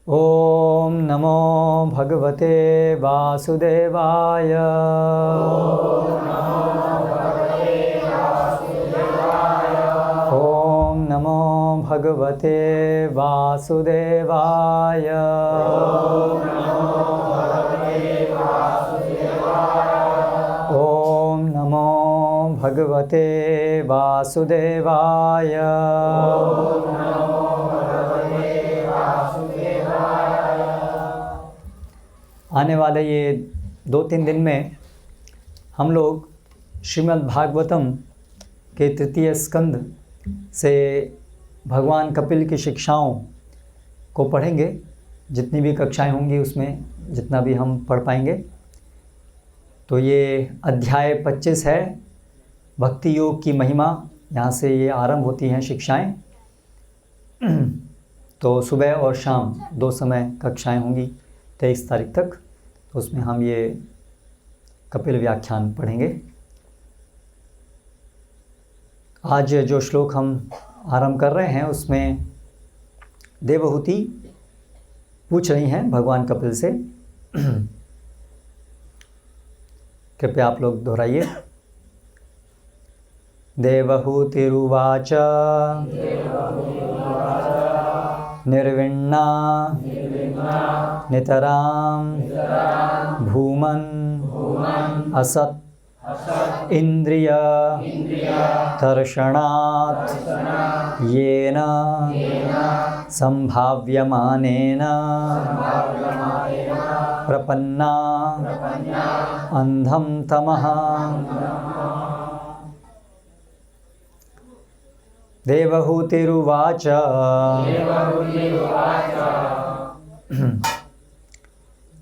ओम नमो भगवते वासुदेवाय। ओम नमो भगवते वासुदेवाय। ओम नमो भगवते वासुदेवाय। आने वाले ये 2-3 दिन में हम लोग श्रीमद् भागवतम के तृतीय स्कंद से भगवान कपिल की शिक्षाओं को पढ़ेंगे। जितनी भी कक्षाएं होंगी उसमें जितना भी हम पढ़ पाएंगे। तो ये अध्याय 25 है, भक्ति योग की महिमा। यहाँ से ये आरंभ होती हैं शिक्षाएं। तो सुबह और शाम 2 समय कक्षाएं होंगी 23 तारीख तक। तो उसमें हम ये कपिल व्याख्यान पढ़ेंगे। आज जो श्लोक हम आरंभ कर रहे हैं उसमें देवहूति पूछ रही हैं भगवान कपिल से। कृपया आप लोग दोहराइए। देवहूतिरुवाच निर्विण्णा नितरां भूमन् असत् इंद्रिय तर्षणात् येन संभाव्यमानेन प्रपन्ना अंधं तमः। देवहूतिरुवाच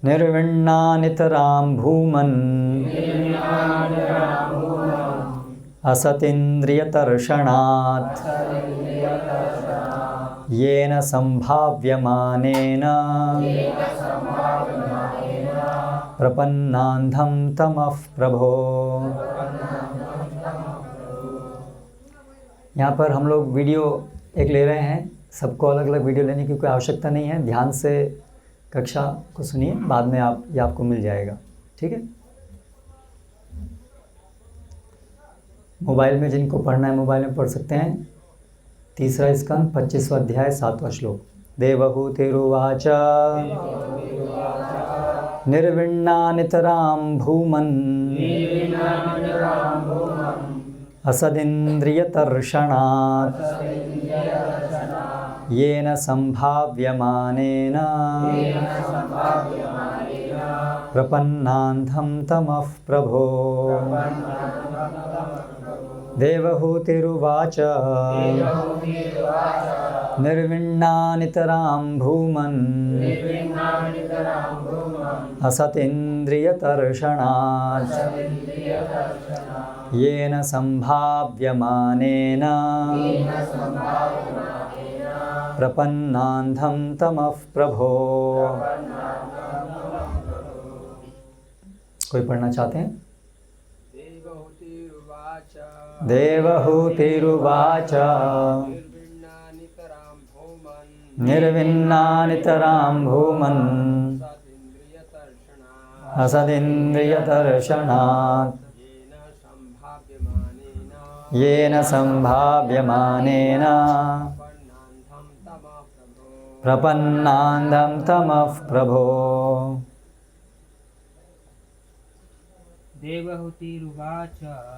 निर्विण्णा नितरां भूमन् असतीन्द्रियतर्षणात् येन संभाव्यमानेन प्रपन्नान्धं तमः प्रभो। यहाँ पर हम लोग वीडियो एक ले रहे हैं। सबको अलग अलग वीडियो लेने की कोई आवश्यकता नहीं है। ध्यान से कक्षा को सुनिए, बाद में ये आपको मिल जाएगा। ठीक है। मोबाइल में जिनको पढ़ना है मोबाइल में पढ़ सकते हैं। तीसरा स्कंद 25वां अध्याय 7वां श्लोक। देवहूतिरुवाच निर्विण्णा नितरां भूमन् असदिन्द्रियतर्षणात् येन संभाव्यमानेन प्रपन्नान्धं तमः प्रभो। देवहूतिरुवाच निर्विण्णा नितरां भूमन् असतीन्द्रियतर्षणात् येन संभाव्यमानेन प्रपन्नान्धं तमः प्रभो। कोई पढ़ना चाहते हैं? देवहूतिरुवाच निर्विण्णा नितरां भूमन् असदिन्द्रियतर्षणात् येन संभाव्यमानेन प्रपन्नान्धं तमः प्रभो।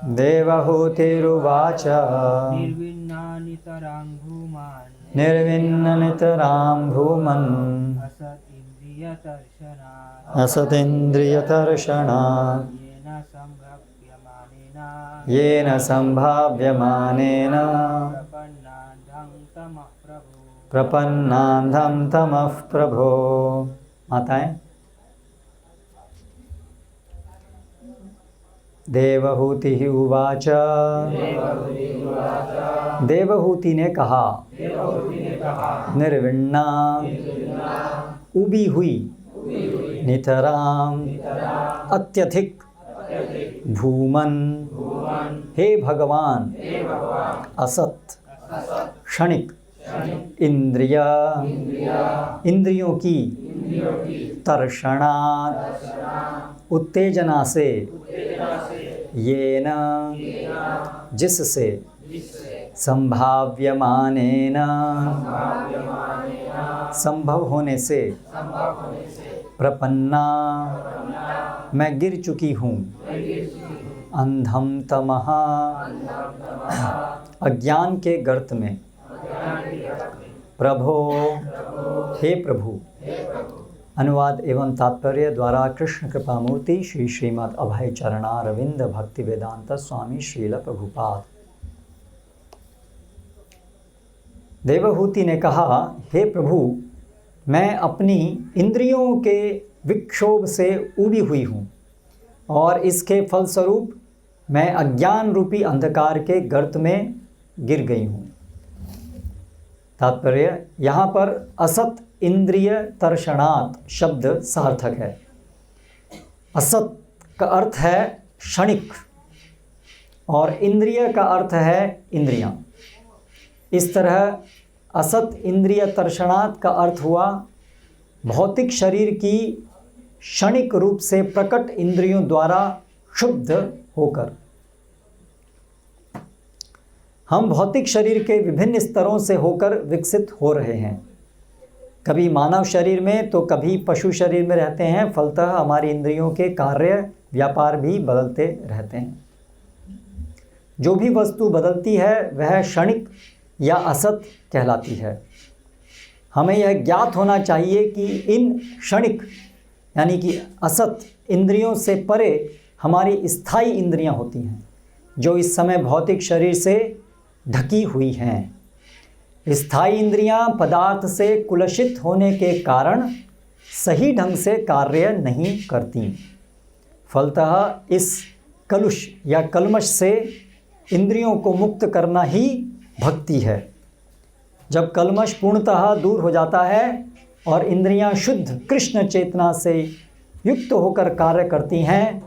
देवहूतिरुवाच निर्विण्णा नितरां भूमन् असतीन्द्रियतर्षणात् येन संभाव्यमानेन प्रपन्नान्धं तमः प्रभो। माताएं। देवहूति उवाच देवहूति ने कहा निर्विण्णा उबी हुई नितरां अत्यधिक भूमन हे भगवान असत क्षणिक इंद्रिय इंद्रियों की तर्षणात् उत्तेजना से येन जिससे संभाव्यमानेन संभव होने से प्रपन्ना मैं गिर चुकी हूँ अंधम तमः अज्ञान के गर्त में। प्रभो हे प्रभु। अनुवाद एवं तात्पर्य द्वारा कृष्ण कृपा मूर्ति श्री श्रीमद् अभय चरणारविंद भक्ति वेदांत स्वामी श्रील प्रभुपाद। देवहूति ने कहा, हे प्रभु, मैं अपनी इंद्रियों के विक्षोभ से ऊबी हुई हूँ और इसके फलस्वरूप मैं अज्ञान रूपी अंधकार के गर्त में गिर गई हूँ। तात्पर्य, यहाँ पर असत इंद्रिय तर्षणात् शब्द सार्थक है। असत का अर्थ है क्षणिक और इंद्रिय का अर्थ है इंद्रियां। इस तरह असत इंद्रिय तर्षणात् का अर्थ हुआ भौतिक शरीर की क्षणिक रूप से प्रकट इंद्रियों द्वारा क्षुब्ध होकर। हम भौतिक शरीर के विभिन्न स्तरों से होकर विकसित हो रहे हैं, कभी मानव शरीर में तो कभी पशु शरीर में रहते हैं। फलतः हमारी इंद्रियों के कार्य व्यापार भी बदलते रहते हैं। जो भी वस्तु बदलती है वह क्षणिक या असत कहलाती है। हमें यह ज्ञात होना चाहिए कि इन क्षणिक यानी कि असत इंद्रियों से परे हमारी स्थायी इंद्रियां होती हैं, जो इस समय भौतिक शरीर से ढकी हुई हैं। स्थायी इंद्रियां पदार्थ से कुलषित होने के कारण सही ढंग से कार्य नहीं करती। फलतः इस कलुष या कल्मश से इंद्रियों को मुक्त करना ही भक्ति है। जब कल्मश पूर्णतः दूर हो जाता है और इंद्रियां शुद्ध कृष्ण चेतना से युक्त होकर कार्य करती हैं,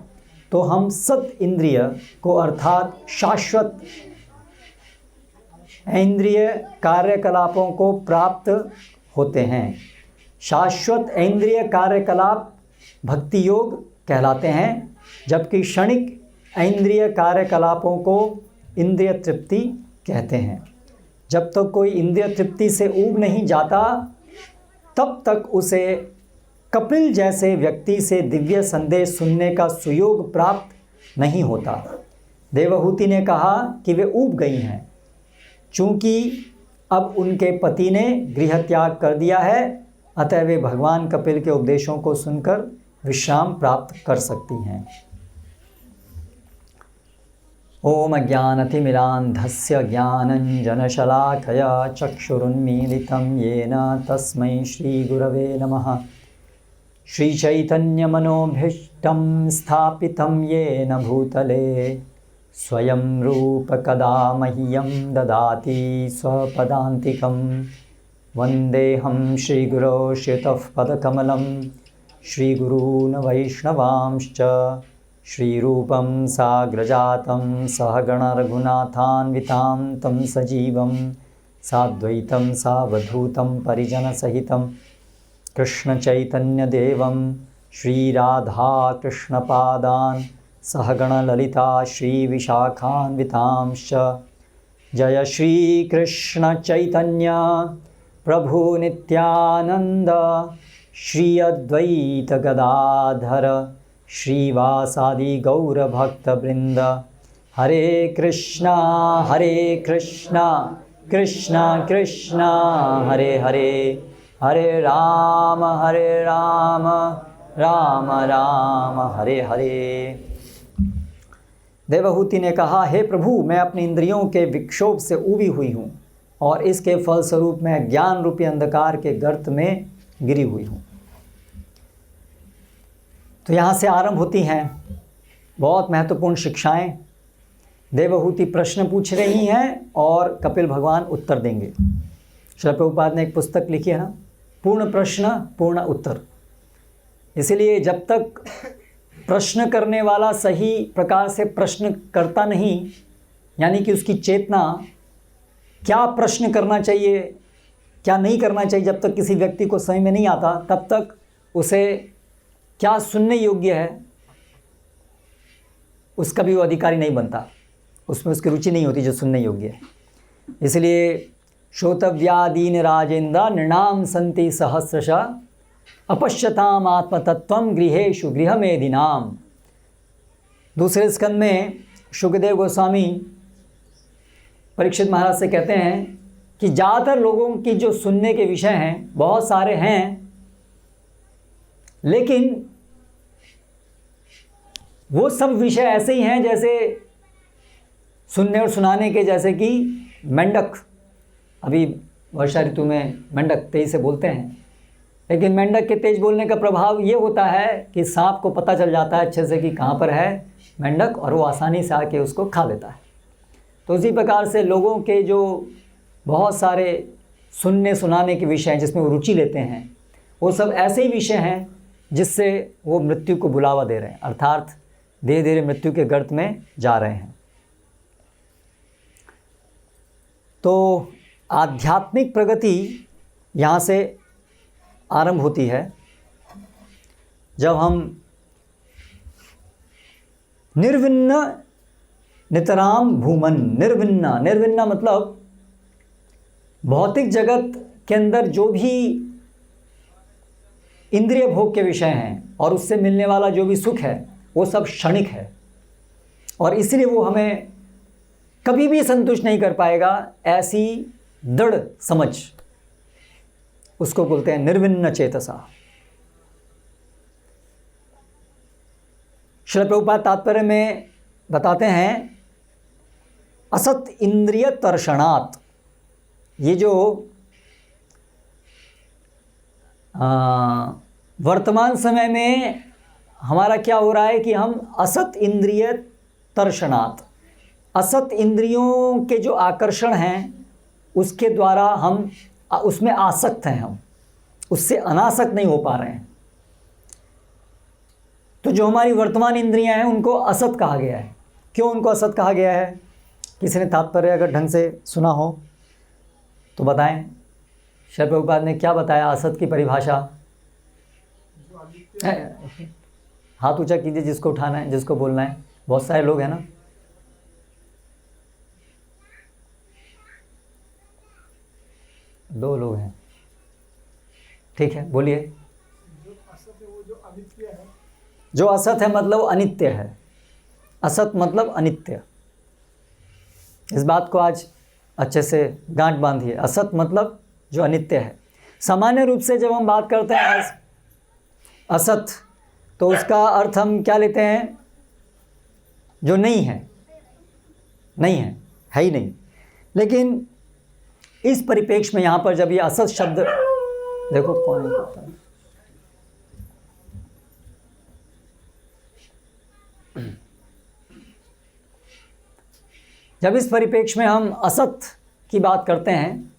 तो हम सत इंद्रिय को अर्थात शाश्वत इंद्रिय कार्यकलापों को प्राप्त होते हैं। शाश्वत इंद्रिय कार्यकलाप भक्ति योग कहलाते हैं, जबकि क्षणिक इंद्रिय कार्यकलापों को इंद्रिय तृप्ति कहते हैं। जब तक कोई इंद्रिय तृप्ति से ऊब नहीं जाता, तब तक उसे कपिल जैसे व्यक्ति से दिव्य संदेश सुनने का सुयोग प्राप्त नहीं होता। देवहूति ने कहा कि वे ऊब गई हैं, चूँकि अब उनके पति ने गृह त्याग कर दिया है, अतः वे भगवान कपिल के उपदेशों को सुनकर विश्राम प्राप्त कर सकती हैं। ओम अज्ञानतिमिरान्धस्य ज्ञानञ्जनशलाकया चक्षुरुन्मीलितं येन तस्मै श्रीगुरवे नमः। श्रीचैतन्यमनोभीष्टं स्थापितं येन भूतले स्वयं रूप कदा मह्यं ददाति स्वपदान्तिकं। वन्देऽहं श्रीगुरो श्रितः पदकमलं श्रीगुरून् वैष्णवांश्च श्रीरूपं साग्रजातं सहगण रघुनाथान्वितां तं सजीवं साद्वैतं सावधूतं परिजनसहितं कृष्णचैतन्यदेवं श्रीराधाकृष्णपादान् सहगण ललिता श्रीविशाखान्वितांश्च। जय श्रीकृष्ण चैतन्य प्रभु नित्यानंद श्री अद्वैत गदाधर श्रीवासादि गौरभक्तवृंद। हरे कृष्णा कृष्णा कृष्णा हरे हरे, हरे राम राम राम हरे हरे। देवहूति ने कहा, हे प्रभु, मैं अपनी इंद्रियों के विक्षोभ से ऊबी हुई हूँ और इसके फलस्वरूप मैं ज्ञान रूपी अंधकार के गर्त में गिरी हुई हूँ। तो यहाँ से आरंभ होती हैं बहुत महत्वपूर्ण शिक्षाएं। देवहूति प्रश्न पूछ रही हैं और कपिल भगवान उत्तर देंगे। श्रील प्रभुपाद ने एक पुस्तक लिखी है ना, पूर्ण प्रश्न पूर्ण उत्तर। इसलिए जब तक प्रश्न करने वाला सही प्रकार से प्रश्न करता नहीं, यानी कि उसकी चेतना क्या प्रश्न करना चाहिए क्या नहीं करना चाहिए, जब तक किसी व्यक्ति को समझ में नहीं आता तब तक उसे क्या सुनने योग्य है उसका भी वो अधिकारी नहीं बनता, उसमें उसकी रुचि नहीं होती जो सुनने योग्य है। इसलिए श्रोतव्यादीन राजेंद्र नृणाम संति सहस्रशः अपश्यताम आत्मतत्वम गृहेषु गृहमेधिनाम। दूसरे स्कंद में शुकदेव गोस्वामी परीक्षित महाराज से कहते हैं कि ज़्यादातर लोगों की जो सुनने के विषय हैं बहुत सारे हैं, लेकिन वो सब विषय ऐसे ही हैं जैसे सुनने और सुनाने के, जैसे कि मेंढक, अभी वर्षा ऋतु में मेंढक तेज से बोलते हैं, लेकिन मेंढक के तेज बोलने का प्रभाव ये होता है कि सांप को पता चल जाता है अच्छे से कि कहाँ पर है मेंढक, और वो आसानी से आके उसको खा लेता है। तो उसी प्रकार से लोगों के जो बहुत सारे सुनने सुनाने के विषय हैं जिसमें वो रुचि लेते हैं, वो सब ऐसे ही विषय हैं जिससे वो मृत्यु को बुलावा दे रहे हैं, अर्थात धीरे धीरे मृत्यु के गर्त में जा रहे हैं। तो आध्यात्मिक प्रगति यहाँ से आरंभ होती है जब हम निर्विन्न नितराम भूमन, निर्विन्न मतलब भौतिक जगत के अंदर जो भी इंद्रिय भोग के विषय हैं और उससे मिलने वाला जो भी सुख है वो सब क्षणिक है, और इसलिए वो हमें कभी भी संतुष्ट नहीं कर पाएगा। ऐसी दृढ़ समझ उसको बोलते हैं निर्विन्न चेतसा। श्रील प्रभुपाद तात्पर्य में बताते हैं असत इंद्रिय तर्षणात्, ये जो वर्तमान समय में हमारा क्या हो रहा है कि हम असत इंद्रिय तर्षणात्, असत इंद्रियों के जो आकर्षण हैं उसके द्वारा हम उसमें आसक्त हैं, हम उससे अनासक्त नहीं हो पा रहे हैं। तो जो हमारी वर्तमान इंद्रियां हैं उनको असत कहा गया है। क्यों उनको असत कहा गया है? किसी ने तात्पर्य अगर ढंग से सुना हो तो बताएं। श्रील प्रभुपाद ने क्या बताया असत की परिभाषा? हाथ ऊंचा कीजिए जिसको उठाना है, जिसको बोलना है। बहुत सारे लोग हैं ना। दो लोग हैं, ठीक है, बोलिए। जो असत है वो जो अनित्य है। जो असत है मतलब अनित्य है। असत मतलब अनित्य। इस बात को आज अच्छे से गांठ बांधिए। असत मतलब जो अनित्य है। सामान्य रूप से जब हम बात करते हैं असत, तो उसका अर्थ हम क्या लेते हैं? जो नहीं है, नहीं है, है ही नहीं। लेकिन इस परिप्रेक्ष्य में यहाँ पर जब ये असत शब्द, देखो कौन है, जब इस परिप्रेक्ष्य में हम असत की बात करते हैं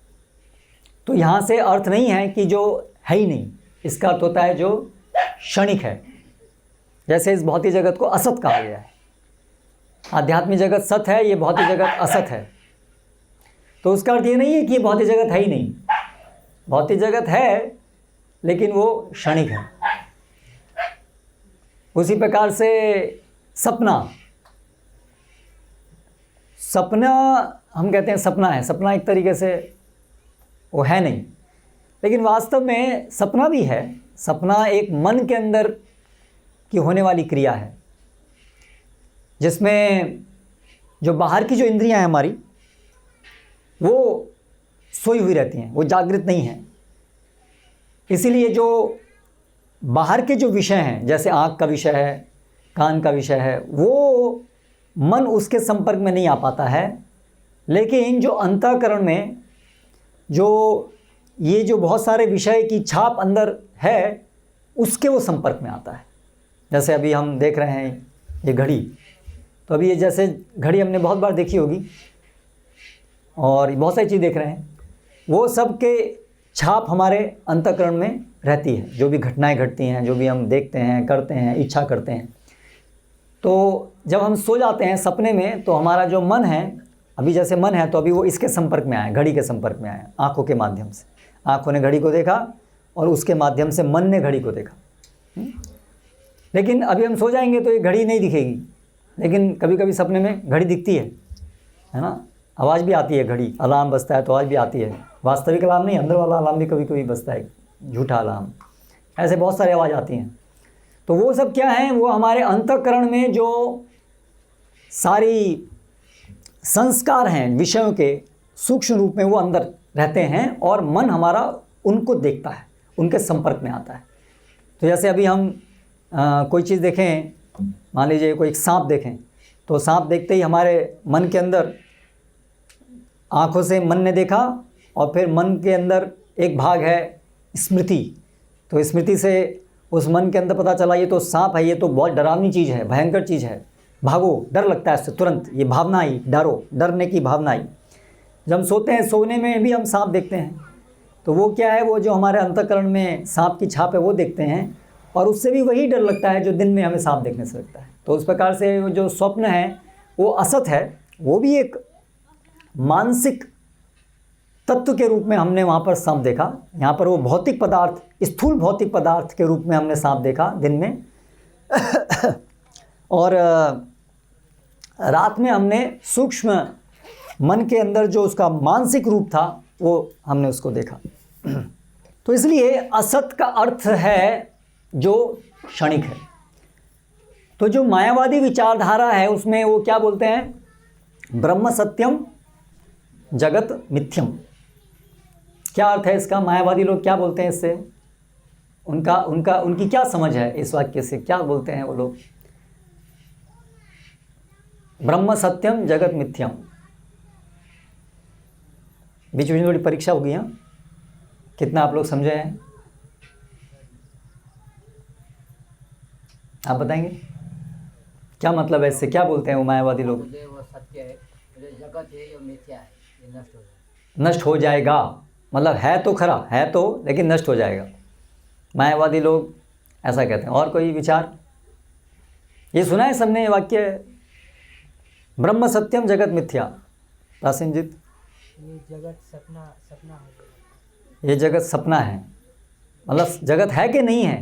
तो यहाँ से अर्थ नहीं है कि जो है ही नहीं, इसका अर्थ होता है जो क्षणिक है। जैसे इस भौतिक जगत को असत कहा गया है। आध्यात्मिक जगत सत है, ये भौतिक जगत असत है। तो उसका अर्थ ये नहीं है कि ये भौतिक जगत है ही नहीं। भौतिक जगत है लेकिन वो क्षणिक है। उसी प्रकार से सपना, सपना हम कहते हैं सपना है। सपना एक तरीके से वो है नहीं, लेकिन वास्तव में सपना भी है। सपना एक मन के अंदर की होने वाली क्रिया है जिसमें जो बाहर की जो इंद्रियां हैं हमारी, वो सोई हुई रहती हैं, वो जागृत नहीं हैं। इसीलिए जो बाहर के जो विषय हैं, जैसे आँख का विषय है, कान का विषय है, वो मन उसके संपर्क में नहीं आ पाता है। लेकिन जो अंतःकरण में जो ये जो बहुत सारे विषय की छाप अंदर है, उसके वो संपर्क में आता है। जैसे अभी हम देख रहे हैं ये घड़ी, तो अभी ये जैसे घड़ी हमने बहुत बार देखी होगी और बहुत सारी चीज़ देख रहे हैं, वो सब के छाप हमारे अंतःकरण में रहती है। जो भी घटनाएं घटती हैं, जो भी हम देखते हैं, करते हैं, इच्छा करते हैं, तो जब हम सो जाते हैं सपने में, तो हमारा जो मन है, अभी जैसे मन है तो अभी वो इसके संपर्क में आया, घड़ी के संपर्क में आया, आँखों के माध्यम से। आँखों ने घड़ी को देखा और उसके माध्यम से मन ने घड़ी को देखा। लेकिन अभी हम सो जाएंगे तो ये घड़ी नहीं दिखेगी, लेकिन कभी कभी सपने में घड़ी दिखती है ना, आवाज़ भी आती है, घड़ी अलार्म बजता है तो आवाज़ भी आती है। वास्तविक अलार्म नहीं, अंदर वाला अलार्म भी कभी कभी बजता है, झूठा अलार्म। ऐसे बहुत सारी आवाज़ आती हैं। तो वो सब क्या है, वो हमारे अंतःकरण में जो सारी संस्कार हैं विषयों के सूक्ष्म रूप में वो अंदर रहते हैं और मन हमारा उनको देखता है, उनके संपर्क में आता है। तो जैसे अभी हम कोई चीज़ देखें, मान लीजिए कोई सांप देखें, तो सांप देखते ही हमारे मन के अंदर, आँखों से मन ने देखा और फिर मन के अंदर एक भाग है स्मृति, तो स्मृति से उस मन के अंदर पता चला ये तो सांप है, ये तो बहुत डरावनी चीज़ है, भयंकर चीज़ है, भागो, डर लगता है इससे, तुरंत ये भावना आई, डरो, डरने की भावना आई। जब हम सोते हैं, सोने में भी हम सांप देखते हैं, तो वो क्या है, वो जो हमारे अंतःकरण में सांप की छाप है वो देखते हैं, और उससे भी वही डर लगता है जो दिन में हमें सांप देखने से लगता है। तो उस प्रकार से जो स्वप्न है वो असत है, वो भी एक मानसिक तत्व के रूप में हमने वहाँ पर सांप देखा। यहाँ पर वो भौतिक पदार्थ, स्थूल भौतिक पदार्थ के रूप में हमने सांप देखा दिन में और रात में हमने सूक्ष्म मन के अंदर जो उसका मानसिक रूप था वो हमने उसको देखा। तो इसलिए असत का अर्थ है जो क्षणिक है। तो जो मायावादी विचारधारा है उसमें वो क्या बोलते हैं, ब्रह्म सत्यम जगत मिथ्यम। क्या अर्थ है इसका, मायावादी लोग क्या बोलते हैं इससे, उनकी क्या समझ है इस वाक्य से, क्या बोलते हैं वो लोग, ब्रह्म सत्यम जगत मिथ्यम। बीच में थोड़ी परीक्षा होगी, हाँ, कितना आप लोग समझे हैं, आप बताएंगे क्या मतलब है इससे, क्या बोलते हैं वो मायावादी लोग। वो सत्य है, जगत है, ये मिथ्या है, ये नष्ट हो जाएगा। नष्ट हो जाएगा मतलब है तो खरा, है तो, लेकिन नष्ट हो जाएगा, मायावादी लोग ऐसा कहते हैं। और कोई विचार, ये सुना है सबने ये वाक्य, ब्रह्म सत्यम जगत मिथ्या। प्रासेनजीत, ये जगत सपना सपना है, ये जगत सपना है, मतलब जगत है कि नहीं है,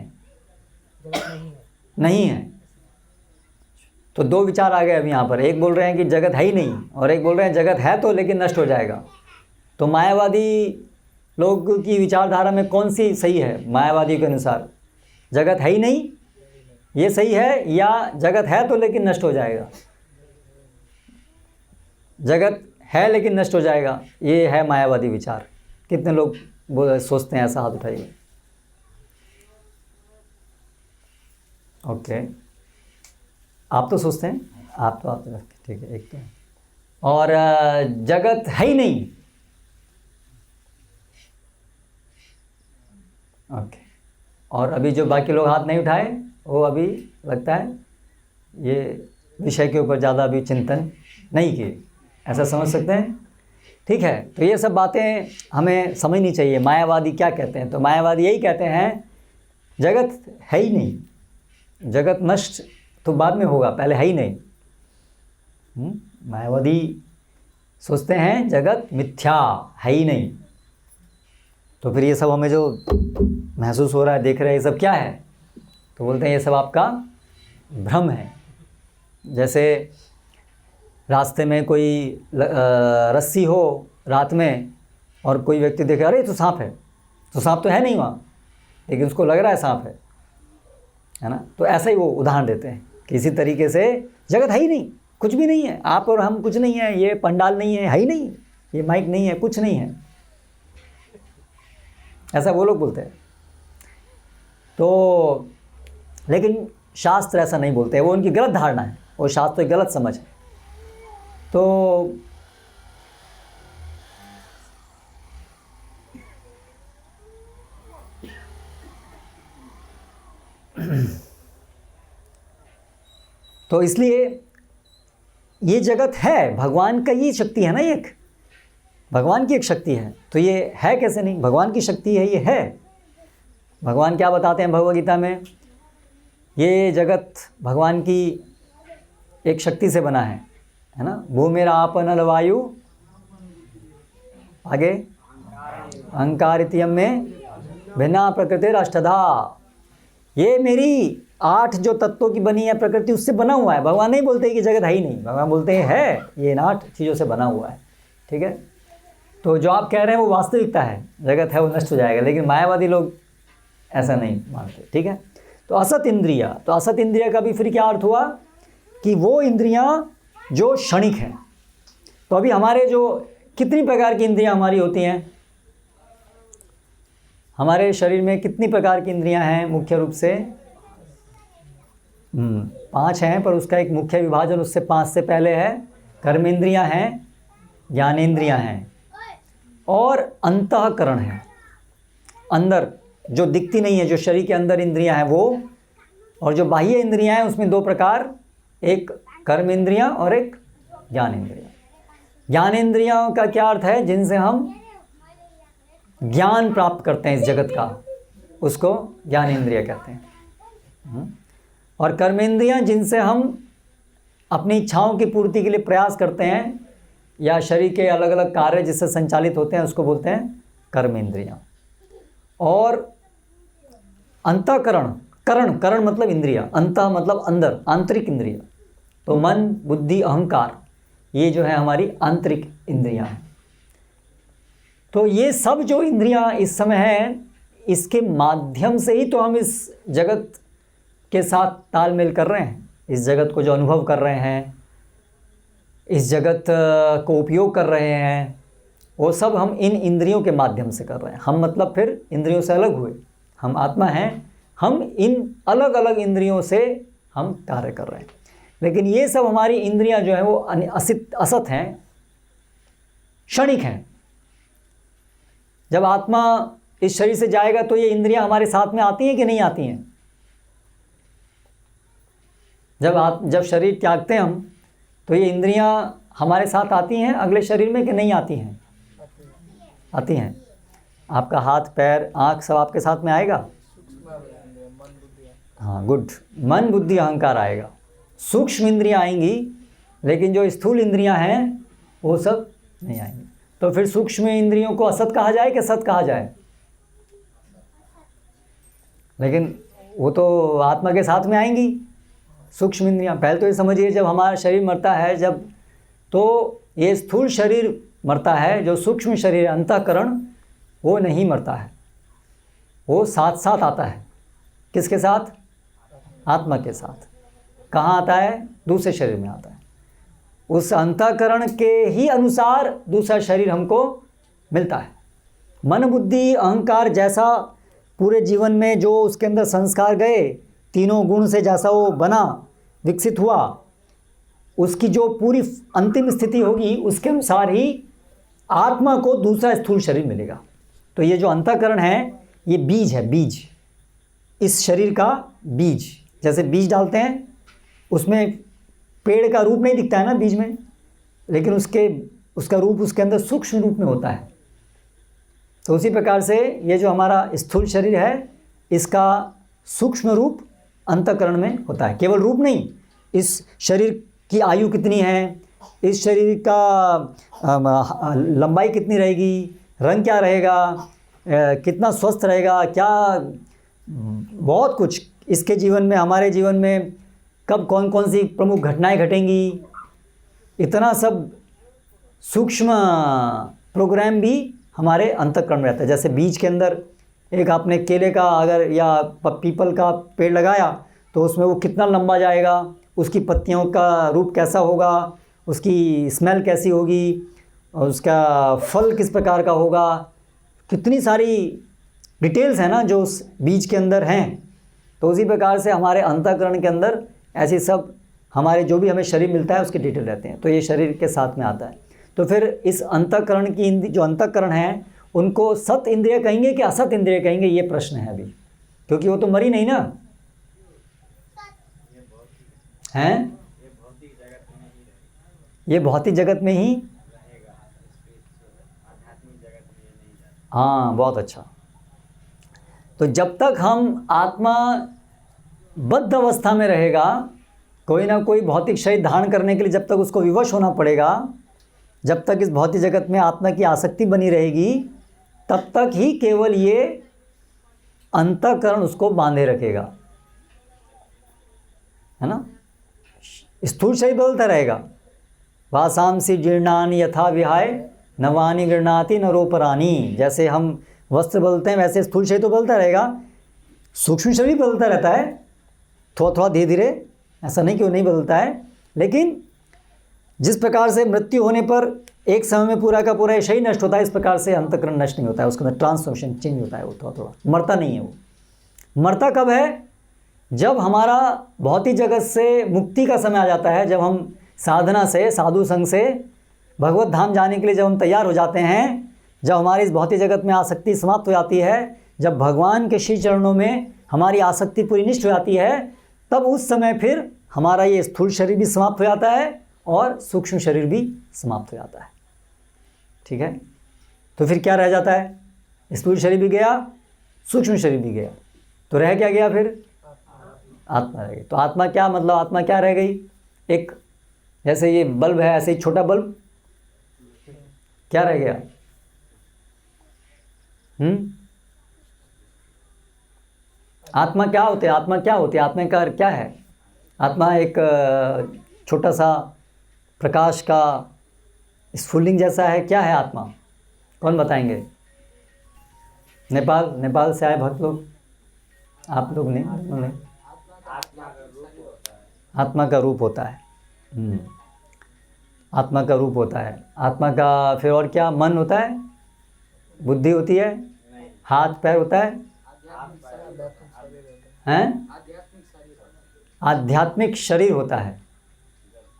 जगत नहीं है। नहीं है। तो दो विचार आ गए अभी यहाँ पर, एक बोल रहे हैं कि जगत है ही नहीं और एक बोल रहे हैं जगत है तो लेकिन नष्ट हो जाएगा। तो मायावादी लोग की विचारधारा में कौन सी सही है, मायावादी के अनुसार जगत है ही नहीं ये सही है, या जगत है तो लेकिन नष्ट हो जाएगा, जगत है लेकिन नष्ट हो जाएगा, ये है मायावादी विचार। कितने लोग सोचते हैं ऐसा, हाथ उठाइए। ओके, आप तो सोचते हैं, आप तो ठीक है, एक तो। और जगत है ही नहीं, ओके। और अभी जो बाकी लोग हाथ नहीं उठाए वो अभी लगता है ये विषय के ऊपर ज़्यादा अभी चिंतन नहीं किए, ऐसा समझ सकते हैं। ठीक है, तो ये सब बातें हमें समझनी चाहिए। मायावादी क्या कहते हैं, तो मायावादी यही कहते हैं जगत है ही नहीं, जगत नष्ट तो बाद में होगा, पहले है ही नहीं। मायावादी सोचते हैं जगत मिथ्या है ही नहीं। तो फिर ये सब हमें जो महसूस हो रहा है, देख रहे हैं, ये सब क्या है, तो बोलते हैं ये सब आपका भ्रम है। जैसे रास्ते में कोई रस्सी हो रात में और कोई व्यक्ति देखे, अरे तो सांप है, तो सांप तो है नहीं वहाँ, लेकिन उसको लग रहा है सांप है ना। तो ऐसा ही वो उदाहरण देते हैं कि इसी तरीके से जगत है ही नहीं, कुछ भी नहीं है, आप और हम कुछ नहीं है, ये पंडाल नहीं है ही नहीं, ये माइक नहीं है, कुछ नहीं है, ऐसा वो लोग बोलते हैं। तो लेकिन शास्त्र ऐसा नहीं बोलते, वो उनकी गलत धारणा है, वो शास्त्र की गलत समझ है। तो तो इसलिए ये जगत है, भगवान का ये शक्ति है ना, एक भगवान की एक शक्ति है। तो ये है कैसे नहीं, भगवान की शक्ति है, ये है। भगवान क्या बताते हैं भगवद गीता में, ये जगत भगवान की एक शक्ति से बना है ना। भूमिराप नल वायु, आगे अहंकार इत्ययम में भिन्ना प्रकृतिर अष्टधा। ये मेरी 8 जो तत्वों की बनी है प्रकृति उससे बना हुआ है। भगवान नहीं बोलते कि जगत है ही नहीं, भगवान बोलते हैं है, ये इन 8 चीज़ों से बना हुआ है। ठीक है, तो जो आप कह रहे हैं वो वास्तविकता है, जगत है वो नष्ट हो जाएगा, लेकिन मायावादी लोग ऐसा नहीं मानते। ठीक है, तो असत इंद्रिया, तो असत इंद्रिया का भी फिर क्या अर्थ हुआ कि वो इंद्रियां जो क्षणिक हैं। तो अभी हमारे जो कितनी प्रकार की इंद्रियां हमारी होती हैं, हमारे शरीर में कितनी प्रकार की इंद्रियां हैं मुख्य रूप से? 5 हैं, पर उसका एक मुख्य विभाजन उससे 5 से पहले है। कर्मेंद्रियां हैं, ज्ञानेंद्रियां हैं और अंतःकरण है। अंदर जो दिखती नहीं है, जो शरीर के अंदर इंद्रियां हैं वो, और जो बाह्य इंद्रियां हैं उसमें 2 प्रकार, एक कर्मेंद्रियां और एक ज्ञानेंद्रियां। ज्ञानेंद्रियों का क्या अर्थ है? जिनसे हम ज्ञान प्राप्त करते हैं इस जगत का, उसको ज्ञानेंद्रिय कहते हैं। और कर्मेंद्रियां जिनसे हम अपनी इच्छाओं की पूर्ति के लिए प्रयास करते हैं, या शरीर के अलग अलग कार्य जिससे संचालित होते हैं, उसको बोलते हैं कर्मेंद्रियां। और अंतःकरण, करण मतलब इंद्रिया, अंत मतलब अंदर, आंतरिक इंद्रिया। तो मन, बुद्धि, अहंकार, ये जो है हमारी आंतरिक इंद्रियां हैं। तो ये सब जो इंद्रियां इस समय हैं, इसके माध्यम से ही तो हम इस जगत के साथ तालमेल कर रहे हैं, इस जगत को जो अनुभव कर रहे हैं, इस जगत को उपयोग कर रहे हैं, वो सब हम इन इंद्रियों के माध्यम से कर रहे हैं। हम मतलब फिर इंद्रियों से अलग हुए, हम आत्मा हैं, हम इन अलग अलग इंद्रियों से हम कार्य कर रहे हैं। लेकिन ये सब हमारी इंद्रियां जो हैं वो असत हैं, क्षणिक हैं। जब आत्मा इस शरीर से जाएगा तो ये इंद्रियां हमारे साथ में आती हैं कि नहीं आती हैं? जब शरीर त्यागते हैं हम, तो ये इंद्रियां हमारे साथ आती हैं अगले शरीर में कि नहीं आती हैं? आती हैं। आपका हाथ, पैर, आँख सब आपके साथ में आएगा? हाँ, गुड। मन, बुद्धि, अहंकार आएगा, सूक्ष्म इंद्रियां आएंगी, लेकिन जो स्थूल इंद्रियां हैं वो सब नहीं आएंगी। तो फिर सूक्ष्म इंद्रियों को असत कहा जाए कि सत कहा जाए? लेकिन वो तो आत्मा के साथ में आएंगी सूक्ष्म इंद्रियां। पहले तो ये समझिए, जब हमारा शरीर मरता है, जब तो ये स्थूल शरीर मरता है, जो सूक्ष्म शरीर अंतःकरण वो नहीं मरता है, वो साथ साथ आता है। किसके साथ? आत्मा के साथ। कहाँ आता है? दूसरे शरीर में आता है। उस अंतःकरण के ही अनुसार दूसरा शरीर हमको मिलता है। मन, बुद्धि, अहंकार जैसा पूरे जीवन में जो उसके अंदर संस्कार गए, तीनों गुण से जैसा वो बना, विकसित हुआ, उसकी जो पूरी अंतिम स्थिति होगी, उसके अनुसार ही आत्मा को दूसरा स्थूल शरीर मिलेगा। तो ये जो अंतःकरण है, ये बीज है, बीज, इस शरीर का बीज। जैसे बीज डालते हैं, उसमें पेड़ का रूप नहीं दिखता है ना बीज में, लेकिन उसका रूप उसके अंदर सूक्ष्म रूप में होता है। तो उसी प्रकार से ये जो हमारा स्थूल शरीर है, इसका सूक्ष्म रूप अंतःकरण में होता है। केवल रूप नहीं, इस शरीर की आयु कितनी है, इस शरीर का लंबाई कितनी रहेगी, रंग क्या रहेगा, कितना स्वस्थ रहेगा, क्या बहुत कुछ इसके जीवन में, हमारे जीवन में कब कौन कौन सी प्रमुख घटनाएं घटेंगी, इतना सब सूक्ष्म प्रोग्राम भी हमारे अंतःकरण में रहता है। जैसे बीज के अंदर एक आपने केले का अगर या पीपल का पेड़ लगाया, तो उसमें वो कितना लंबा जाएगा, उसकी पत्तियों का रूप कैसा होगा, उसकी स्मेल कैसी होगी, और उसका फल किस प्रकार का होगा, कितनी सारी डिटेल्स हैं ना जो उस बीज के अंदर हैं। तो उसी प्रकार से हमारे अंतःकरण के अंदर ऐसी सब हमारे जो भी हमें शरीर मिलता है उसके डिटेल रहते हैं। तो ये शरीर के साथ में आता है। तो फिर इस अंतःकरण की जो अंतःकरण है, उनको सत इंद्रिय कहेंगे कि असत इंद्रिय कहेंगे, ये प्रश्न है अभी, क्योंकि वो तो मरी नहीं ना हैं, ये भौतिक जगत में ही। हाँ, बहुत अच्छा। तो जब तक हम आत्मा बद्ध अवस्था में रहेगा, कोई ना कोई भौतिक शरीर धारण करने के लिए जब तक उसको विवश होना पड़ेगा, जब तक इस भौतिक जगत में आत्मा की आसक्ति बनी रहेगी, तब तक ही केवल ये अंतःकरण उसको बांधे रखेगा, है ना। स्थूल शरीर बदलता रहेगा। वासांसी जीर्णानि यथा विहाय नवानि गृह्णाति नरोपराणि। जैसे हम वस्त्र बदलते हैं वैसे स्थूल शरीर तो बदलता रहेगा, सूक्ष्म शरीर बदलता रहता है थोड़ा थोड़ा धीरे धीरे, ऐसा नहीं कि वो नहीं बदलता है। लेकिन जिस प्रकार से मृत्यु होने पर एक समय में पूरा का पूरा शरीर नष्ट होता है, इस प्रकार से अंतःकरण नष्ट नहीं होता है, उसके अंदर ट्रांसफॉर्मेशन चेंज होता है, वो थोड़ा थोड़ा मरता नहीं है। वो मरता कब है? जब हमारा भौतिक जगत से मुक्ति का समय आ जाता है, जब हम साधना से, साधु संग से भगवत धाम जाने के लिए जब हम तैयार हो जाते हैं, जब हमारी इस भौतिक जगत में आसक्ति समाप्त हो जाती है, जब भगवान के श्री चरणों में हमारी आसक्ति पूरी निष्ठ हो जाती है, तब उस समय फिर हमारा ये स्थूल शरीर भी समाप्त हो जाता है और सूक्ष्म शरीर भी समाप्त हो जाता है। ठीक है, तो फिर क्या रह जाता है? स्थूल शरीर भी गया, सूक्ष्म शरीर भी गया, तो रह क्या गया? फिर आत्मा रह गई। तो आत्मा क्या मतलब, आत्मा क्या रह गई? एक जैसे ये बल्ब है, ऐसे ही छोटा बल्ब क्या रह गया? आत्मा क्या होते हैं? आत्मा क्या होती है? आत्मा का क्या है? आत्मा एक छोटा सा प्रकाश का स्फुलिंग जैसा है। क्या है आत्मा? कौन बताएंगे? नेपाल से आए भक्त लोग, आप लोग नहीं? आत्मा का रूप होता है। आत्मा का रूप होता है। आत्मा का फिर और क्या? मन होता है, बुद्धि होती है, हाथ पैर होता है, हैं? आध्यात्मिक शरीर होता है।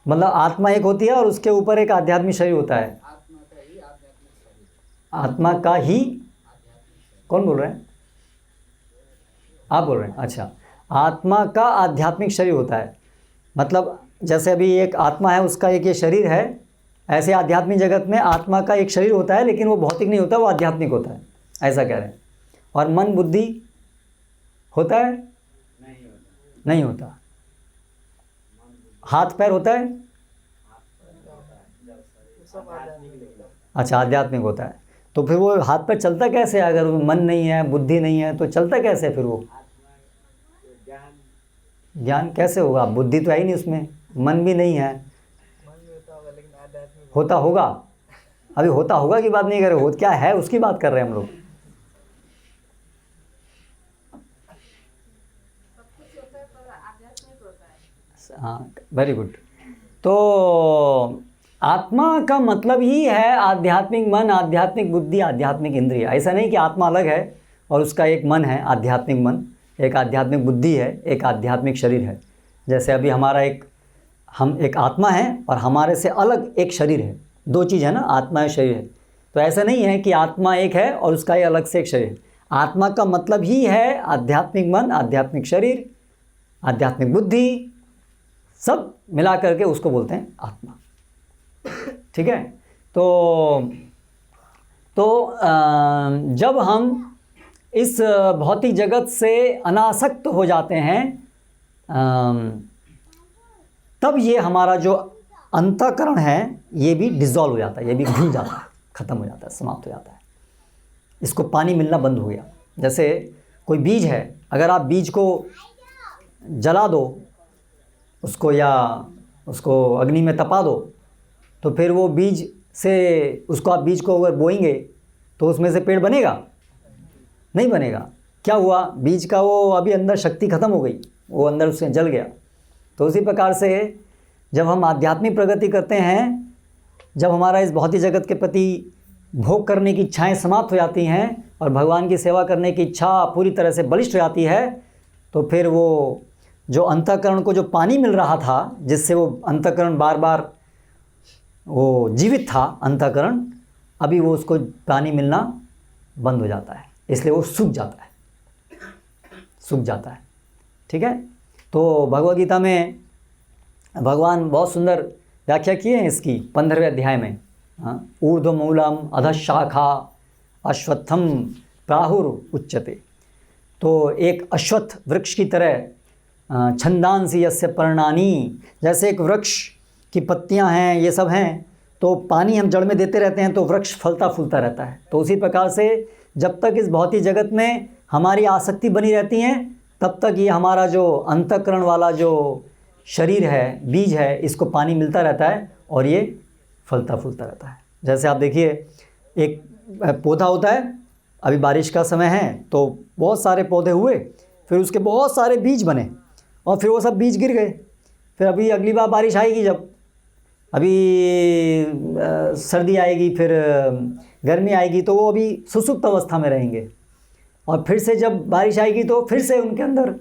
मतलब आत्मा एक होती है और उसके ऊपर एक आध्यात्मिक शरीर होता है। आत्मा का ही, कौन बोल रहे हैं? आप बोल रहे हैं? अच्छा, आत्मा का आध्यात्मिक शरीर होता है। मतलब जैसे अभी एक आत्मा है, उसका एक ये शरीर है, ऐसे आध्यात्मिक जगत में आत्मा का एक शरीर होता है, लेकिन वो भौतिक नहीं होता, वो आध्यात्मिक होता है, ऐसा कह रहे हैं। और मन बुद्धि होता है? नहीं होता। हाथ पैर होता है? अच्छा, आध्यात्मिक होता है। तो फिर वो हाथ पैर चलता कैसे? अगर मन नहीं है, बुद्धि नहीं है, तो चलता कैसे फिर वो? ज्ञान कैसे होगा? बुद्धि तो है ही नहीं उसमें, मन भी नहीं है। होता होगा, अभी होता होगा की बात नहीं कर रहे, हो क्या है उसकी बात कर रहे हैं हम लोग। हाँ, वेरी गुड। तो आत्मा का मतलब ही है आध्यात्मिक मन, आध्यात्मिक बुद्धि, आध्यात्मिक इंद्रिय। ऐसा नहीं कि आत्मा अलग है और उसका एक मन है, आध्यात्मिक मन, एक आध्यात्मिक बुद्धि है, एक आध्यात्मिक शरीर है। जैसे अभी हमारा हम एक आत्मा है और हमारे से अलग एक शरीर है, दो चीज़ है ना, आत्मा और शरीर है। तो ऐसा नहीं है कि आत्मा एक है और उसका ही अलग से एक शरीर है। आत्मा का मतलब ही है आध्यात्मिक मन, आध्यात्मिक शरीर, आध्यात्मिक बुद्धि, सब मिला करके उसको बोलते हैं आत्मा। ठीक है, तो जब हम इस भौतिक जगत से अनासक्त हो जाते हैं, तब ये हमारा जो अंतःकरण है ये भी डिसॉल्व हो जाता है, ये भी घुल जाता है, ख़त्म हो जाता है, समाप्त हो जाता है। इसको पानी मिलना बंद हो गया। जैसे कोई बीज है, अगर आप बीज को जला दो उसको, या उसको अग्नि में तपा दो, तो फिर वो बीज से, उसको आप बीज को अगर बोएंगे तो उसमें से पेड़ बनेगा? नहीं बनेगा। क्या हुआ? बीज का वो अभी अंदर शक्ति ख़त्म हो गई, वो अंदर उससे जल गया। तो उसी प्रकार से जब हम आध्यात्मिक प्रगति करते हैं, जब हमारा इस भौतिक जगत के प्रति भोग करने की इच्छाएं समाप्त हो जाती हैं और भगवान की सेवा करने की इच्छा पूरी तरह से बलिष्ठ हो जाती है, तो फिर वो जो अंतःकरण को जो पानी मिल रहा था, जिससे वो अंतःकरण बार बार वो जीवित था, अंतःकरण, अभी वो उसको पानी मिलना बंद हो जाता है, इसलिए वो सूख जाता है, सूख जाता है। ठीक है, तो भगवद गीता में भगवान बहुत सुंदर व्याख्या किए हैं इसकी 15वें अध्याय में। ऊर्ध्वमूलम अधशाखा अश्वत्थम प्राहुर उच्यते। तो एक अश्वत्थ वृक्ष की तरह, छंदांसी यस्य पर्णानि, जैसे एक वृक्ष की पत्तियां हैं, ये सब हैं, तो पानी हम जड़ में देते रहते हैं तो वृक्ष फलता फूलता रहता है। तो उसी प्रकार से जब तक इस भौतिक जगत में हमारी आसक्ति बनी रहती है तब तक ये हमारा जो अंतःकरण वाला जो शरीर है, बीज है, इसको पानी मिलता रहता है और ये फलता फूलता रहता है। जैसे आप देखिए एक पौधा होता है, अभी बारिश का समय है तो बहुत सारे पौधे हुए, फिर उसके बहुत सारे बीज बने और फिर वो सब बीज गिर गए। फिर अभी अगली बार बारिश आएगी, जब अभी सर्दी आएगी, फिर गर्मी आएगी, तो वो अभी सुसुप्त अवस्था में रहेंगे और फिर से जब बारिश आएगी तो फिर से उनके अंदर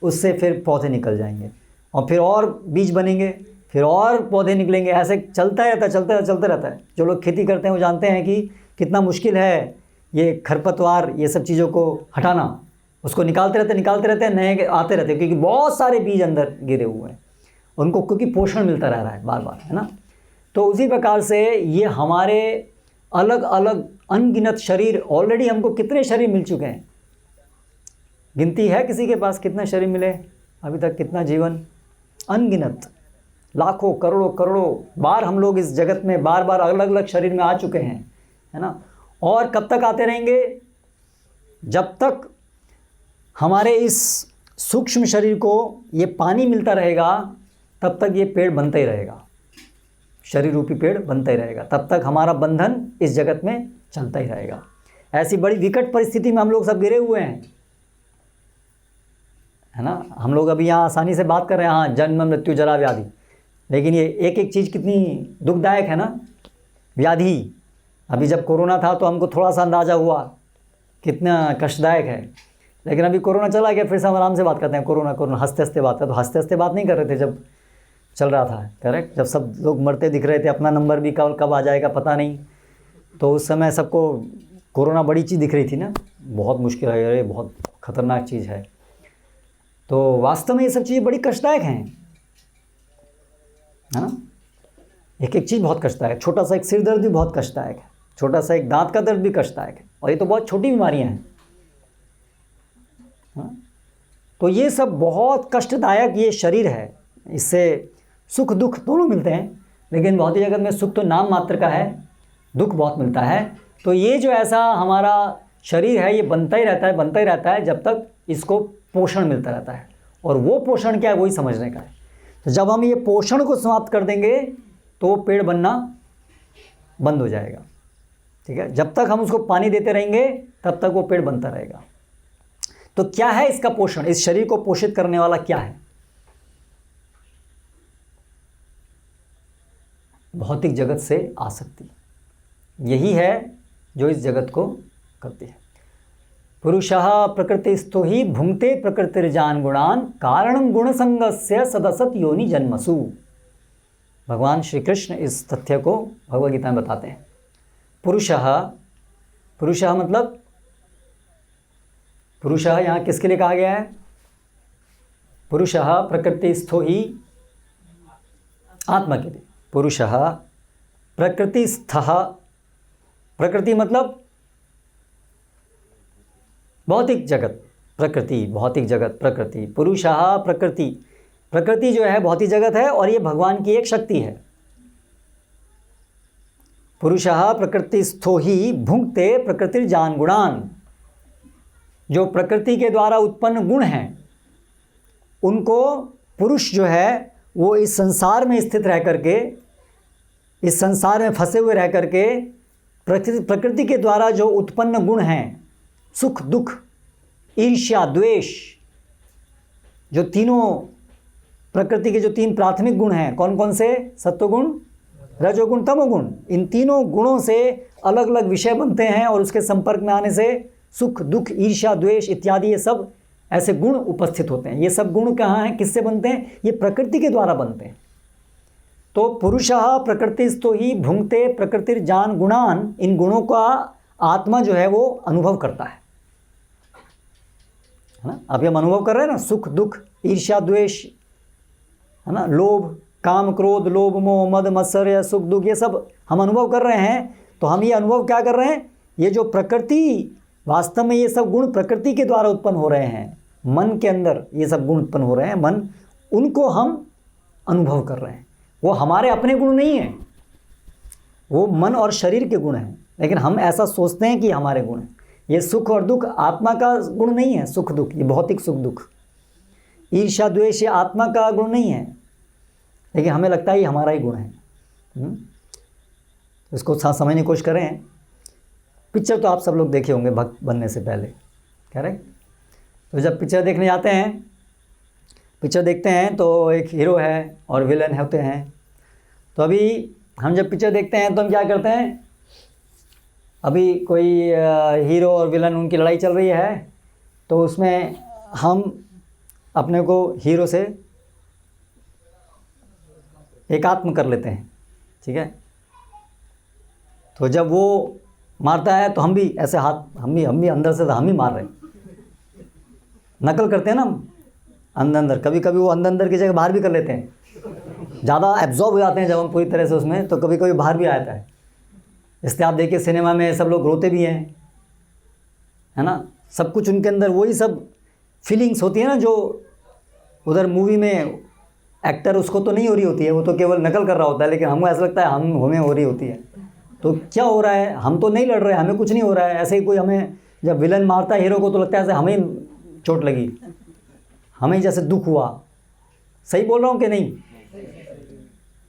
उससे फिर पौधे निकल जाएंगे और फिर और बीज बनेंगे, फिर और पौधे निकलेंगे। ऐसे चलता रहता है, चलता रहता है। जो लोग खेती करते हैं वो जानते हैं कि कितना मुश्किल है ये खरपतवार, ये सब चीज़ों को हटाना। उसको निकालते रहते हैं, नए आते रहते हैं, क्योंकि बहुत सारे बीज अंदर गिरे हुए हैं उनको, क्योंकि पोषण मिलता रह रहा है बार बार, है ना। तो उसी प्रकार से ये हमारे अलग अलग अनगिनत शरीर, ऑलरेडी हमको कितने शरीर मिल चुके हैं, गिनती है किसी के पास कितने शरीर मिले अभी तक, कितना जीवन, अनगिनत, लाखों करोड़ों बार हम लोग इस जगत में बार बार अलग अलग शरीर में आ चुके हैं, है ना। और कब तक आते रहेंगे? जब तक हमारे इस सूक्ष्म शरीर को ये पानी मिलता रहेगा तब तक ये पेड़ बनता ही रहेगा, शरीर रूपी पेड़ बनता ही रहेगा, तब तक हमारा बंधन इस जगत में चलता ही रहेगा। ऐसी बड़ी विकट परिस्थिति में हम लोग सब गिरे हुए हैं, है ना। हम लोग अभी यहाँ आसानी से बात कर रहे हैं, हाँ, जन्म मृत्यु जरा व्याधि, लेकिन ये एक एक चीज़ कितनी दुखदायक है ना। व्याधि, अभी जब कोरोना था तो हमको थोड़ा सा अंदाज़ा हुआ कितना कष्टदायक है, लेकिन अभी कोरोना चला गया, फिर से हम आराम से बात करते हैं, कोरोना हंसते हंसते बात है। तो हंसते हंसते बात नहीं कर रहे थे जब चल रहा था, करेक्ट, जब सब लोग मरते दिख रहे थे, अपना नंबर भी कब आ जाएगा पता नहीं, तो उस समय सबको कोरोना बड़ी चीज़ दिख रही थी ना, बहुत मुश्किल है, अरे बहुत ख़तरनाक चीज़ है। तो वास्तव में ये सब चीज़ें बड़ी कष्टदायक हैं, है ना। एक एक चीज़ बहुत कष्टदायक है, छोटा सा एक सिर दर्द भी बहुत कष्टदायक है, छोटा सा एक दांत का दर्द भी कष्टदायक है, और ये तो बहुत छोटी बीमारियां हैं, हाँ? तो ये सब बहुत कष्टदायक ये शरीर है, इससे सुख दुख दोनों मिलते हैं, लेकिन भौतिक जगत में सुख तो नाम मात्र का है, दुख बहुत मिलता है। तो ये जो ऐसा हमारा शरीर है ये बनता ही रहता है जब तक इसको पोषण मिलता रहता है, और वो पोषण क्या है वही समझने का है। तो जब हम ये पोषण को समाप्त कर देंगे तो वो पेड़ बनना बंद हो जाएगा, ठीक है। जब तक हम उसको पानी देते रहेंगे तब तक वो पेड़ बनता रहेगा। तो क्या है इसका पोषण, इस शरीर को पोषित करने वाला क्या है? भौतिक जगत से आसक्ति, यही है जो इस जगत को करती है। पुरुषः प्रकृतिस्थो ही भुंक्ते प्रकृतिर्जान गुणान कारणं गुणसंगस्य सदसत योनि जन्मसु। भगवान श्री कृष्ण इस तथ्य को भगवद गीता में बताते हैं। पुरुषः मतलब पुरुषः यहाँ किसके लिए कहा गया है? पुरुषः प्रकृतिस्थो ही, आत्मा के लिए। पुरुषः प्रकृतिस्थः, प्रकृति मतलब भौतिक जगत, प्रकृति, भौतिक जगत, प्रकृति। पुरुषः प्रकृति, प्रकृति जो है भौतिक जगत है और ये भगवान की एक शक्ति है। पुरुषः प्रकृतिस्थो ही भुंक्ते प्रकृतिर्जान गुणान, जो प्रकृति के द्वारा उत्पन्न गुण हैं उनको पुरुष जो है वो इस संसार में स्थित रह करके, इस संसार में फंसे हुए रह करके प्रकृति के द्वारा जो उत्पन्न गुण हैं, सुख दुख ईर्ष्या द्वेष, जो तीनों प्रकृति के जो तीन प्राथमिक गुण हैं, कौन कौन से? सत्वगुण, रजोगुण, तमोगुण। इन तीनों गुणों से अलग अलग विषय बनते हैं और उसके संपर्क में आने से सुख दुख ईर्ष्या द्वेष इत्यादि ये सब ऐसे गुण उपस्थित होते हैं। ये सब गुण कहाँ हैं, किससे बनते हैं? ये प्रकृति के द्वारा बनते हैं। तो पुरुषः प्रकृतिस्थो ही भुंक्ते प्रकृतिर्जान गुणान, इन गुणों का आत्मा जो है वो अनुभव करता है ना। अभी हम अनुभव कर रहे हैं ना, सुख दुख ईर्ष्या द्वेष, है ना, लोभ काम क्रोध लोभ मोह मद मत्सर्य सुख दुख, ये सब हम अनुभव कर रहे हैं। तो हम ये अनुभव क्या कर रहे हैं? ये जो प्रकृति, वास्तव में ये सब गुण प्रकृति के द्वारा उत्पन्न हो रहे हैं, मन के अंदर ये सब गुण उत्पन्न हो रहे हैं, मन, उनको हम अनुभव कर रहे हैं। वो हमारे अपने गुण नहीं हैं, वो मन और शरीर के गुण हैं, लेकिन हम ऐसा सोचते हैं कि हमारे गुण हैं। ये सुख और दुख आत्मा का गुण नहीं है, सुख दुख, ये भौतिक सुख दुख। ईर्ष्या द्वेष ये आत्मा का गुण नहीं है, लेकिन हमें लगता है ये हमारा ही गुण है। इसको समझने की कोशिश करें। पिक्चर तो आप सब लोग देखे होंगे भक्त बनने से पहले, करेक्ट? तो जब पिक्चर देखने जाते हैं, पिक्चर देखते हैं तो एक हीरो है और विलन होते हैं। तो अभी हम जब पिक्चर देखते हैं तो हम क्या करते हैं, अभी कोई हीरो और विलन उनकी लड़ाई चल रही है, तो उसमें हम अपने को हीरो से एकात्म कर लेते हैं, ठीक है? तो जब वो मारता है तो हम भी ऐसे हाथ, हम भी अंदर से हम ही मार रहे हैं, नकल करते हैं ना हम अंदर। कभी कभी वो अंदर की जगह बाहर भी कर लेते हैं, ज़्यादा एब्जॉर्ब हो जाते हैं जब हम पूरी तरह से उसमें, तो कभी कभी बाहर भी आ जाता है। इसलिए आप देखिए सिनेमा में सब लोग रोते भी हैं, है ना? सब कुछ उनके अंदर वही सब फीलिंग्स होती है ना, जो उधर मूवी में एक्टर उसको तो नहीं हो रही होती है, वो तो केवल नकल कर रहा होता है, लेकिन हमको ऐसा लगता है हमें हो रही होती है। तो क्या हो रहा है, हम तो नहीं लड़ रहे, हमें कुछ नहीं हो रहा है। ऐसे ही कोई हमें जब विलन मारता है हीरो को तो लगता है ऐसे हमें चोट लगी, हमें जैसे दुख हुआ। सही बोल रहा हूँ कि नहीं?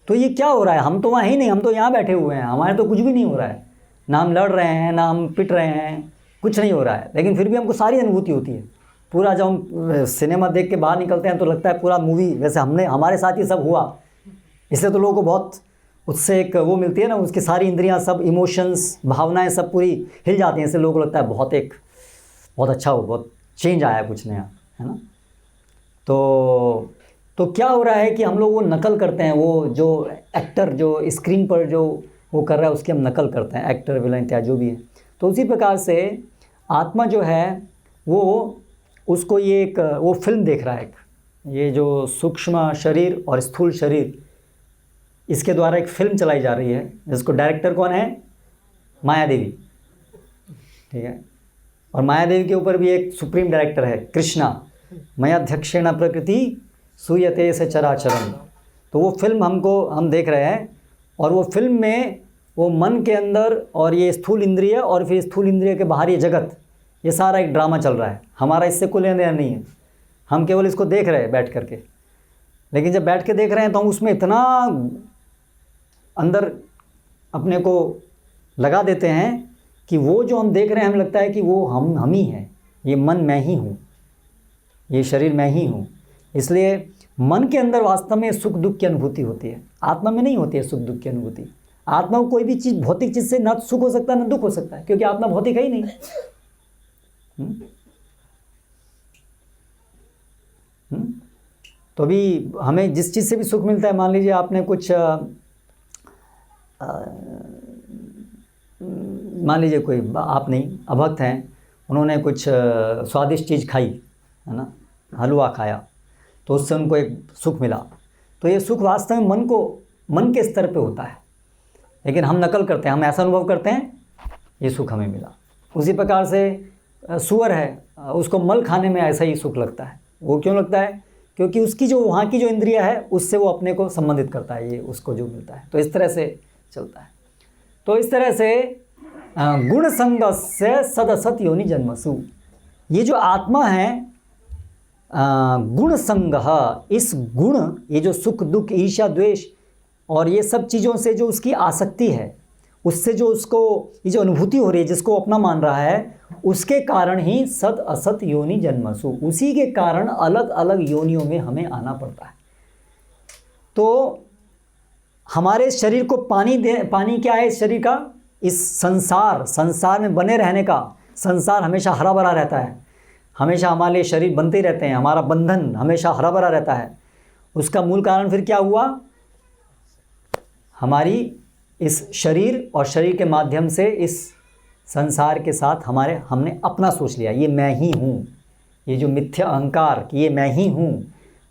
तो ये क्या हो रहा है, हम तो वहाँ ही नहीं, हम तो यहाँ बैठे हुए हैं, हमारे तो कुछ भी नहीं हो रहा है, ना हम लड़ रहे हैं ना हम पिट रहे हैं, कुछ नहीं हो रहा है, लेकिन फिर भी हमको सारी अनुभूति होती है। पूरा जब हम सिनेमा देख के बाहर निकलते हैं तो लगता है पूरा मूवी वैसे हमारे साथ ही सब हुआ। इसलिए तो लोगों को बहुत उससे एक वो मिलती है ना, उसकी सारी इंद्रियां, सब इमोशंस, भावनाएं सब पूरी हिल जाती हैं। इसलिए लोगों को लगता है बहुत अच्छा हो, बहुत चेंज आया, कुछ नया, है ना? तो क्या हो रहा है कि हम लोग वो नकल करते हैं, वो जो एक्टर जो स्क्रीन पर जो वो कर रहा है उसकी हम नकल करते हैं, एक्टर विलन इत्यादि जो भी है। तो उसी प्रकार से आत्मा जो है वो उसको ये एक वो फिल्म देख रहा है, ये जो सूक्ष्म शरीर और स्थूल शरीर, इसके द्वारा एक फिल्म चलाई जा रही है, जिसको डायरेक्टर कौन है? माया देवी, ठीक है? और माया देवी के ऊपर भी एक सुप्रीम डायरेक्टर है कृष्णा, मयाध्यक्षेण प्रकृति सूयते से चराचरम। तो वो फिल्म हम देख रहे हैं, और वो फिल्म में वो मन के अंदर और ये स्थूल इंद्रिय और फिर स्थूल इंद्रिय के बाहर ये जगत, ये सारा एक ड्रामा चल रहा है। हमारा इससे कोई लेना देना नहीं है, हम केवल इसको देख रहे हैं बैठ करके। लेकिन जब बैठ के देख रहे हैं तो हम उसमें इतना अंदर अपने को लगा देते हैं कि वो जो हम देख रहे हैं हमें लगता है कि वो हम ही हैं, ये मन मैं ही हूँ, ये शरीर मैं ही हूँ। इसलिए मन के अंदर वास्तव में सुख दुख की अनुभूति होती है, आत्मा में नहीं होती है सुख दुख की अनुभूति। आत्मा को कोई भी चीज़, भौतिक चीज़ से ना सुख हो सकता है ना दुख हो सकता है, क्योंकि आत्मा भौतिक है ही नहीं। तो अभी हमें जिस चीज़ से भी सुख मिलता है, मान लीजिए आपने कुछ मान लीजिए कोई आप नहीं, अभक्त हैं, उन्होंने कुछ स्वादिष्ट चीज़ खाई, है ना, हलवा खाया, तो उससे उनको एक सुख मिला। तो ये सुख वास्तव में मन के स्तर पे होता है, लेकिन हम नकल करते हैं, हम ऐसा अनुभव करते हैं ये सुख हमें मिला। उसी प्रकार से सूअर है, उसको मल खाने में ऐसा ही सुख लगता है। वो क्यों लगता है? क्योंकि उसकी जो वहाँ की जो इंद्रिया है उससे वो अपने को संबंधित करता है, ये उसको जो मिलता है। तो इस तरह से चलता है। तो इस तरह से गुण संगस्य सदसत योनि जन्मसु, ये जो आत्मा है गुण संगः, इस गुण, ये जो सुख दुख ईर्ष्या द्वेष और ये सब चीज़ों से जो उसकी आसक्ति है, उससे जो उसको ये जो अनुभूति हो रही है, जिसको अपना मान रहा है, उसके कारण ही सत असत योनि जन्मसु, उसी के कारण अलग अलग योनियों में हमें आना पड़ता है। तो हमारे शरीर को पानी क्या है इस शरीर का? इस संसार में बने रहने का, संसार हमेशा हरा भरा रहता है, हमेशा हमारे लिए शरीर बनते ही रहते हैं, हमारा बंधन हमेशा हरा भरा रहता है। उसका मूल कारण फिर क्या हुआ? हमारी इस शरीर और शरीर के माध्यम से इस संसार के साथ हमने अपना सोच लिया, ये मैं ही हूँ, ये जो मिथ्या अहंकार कि ये मैं ही हूँ,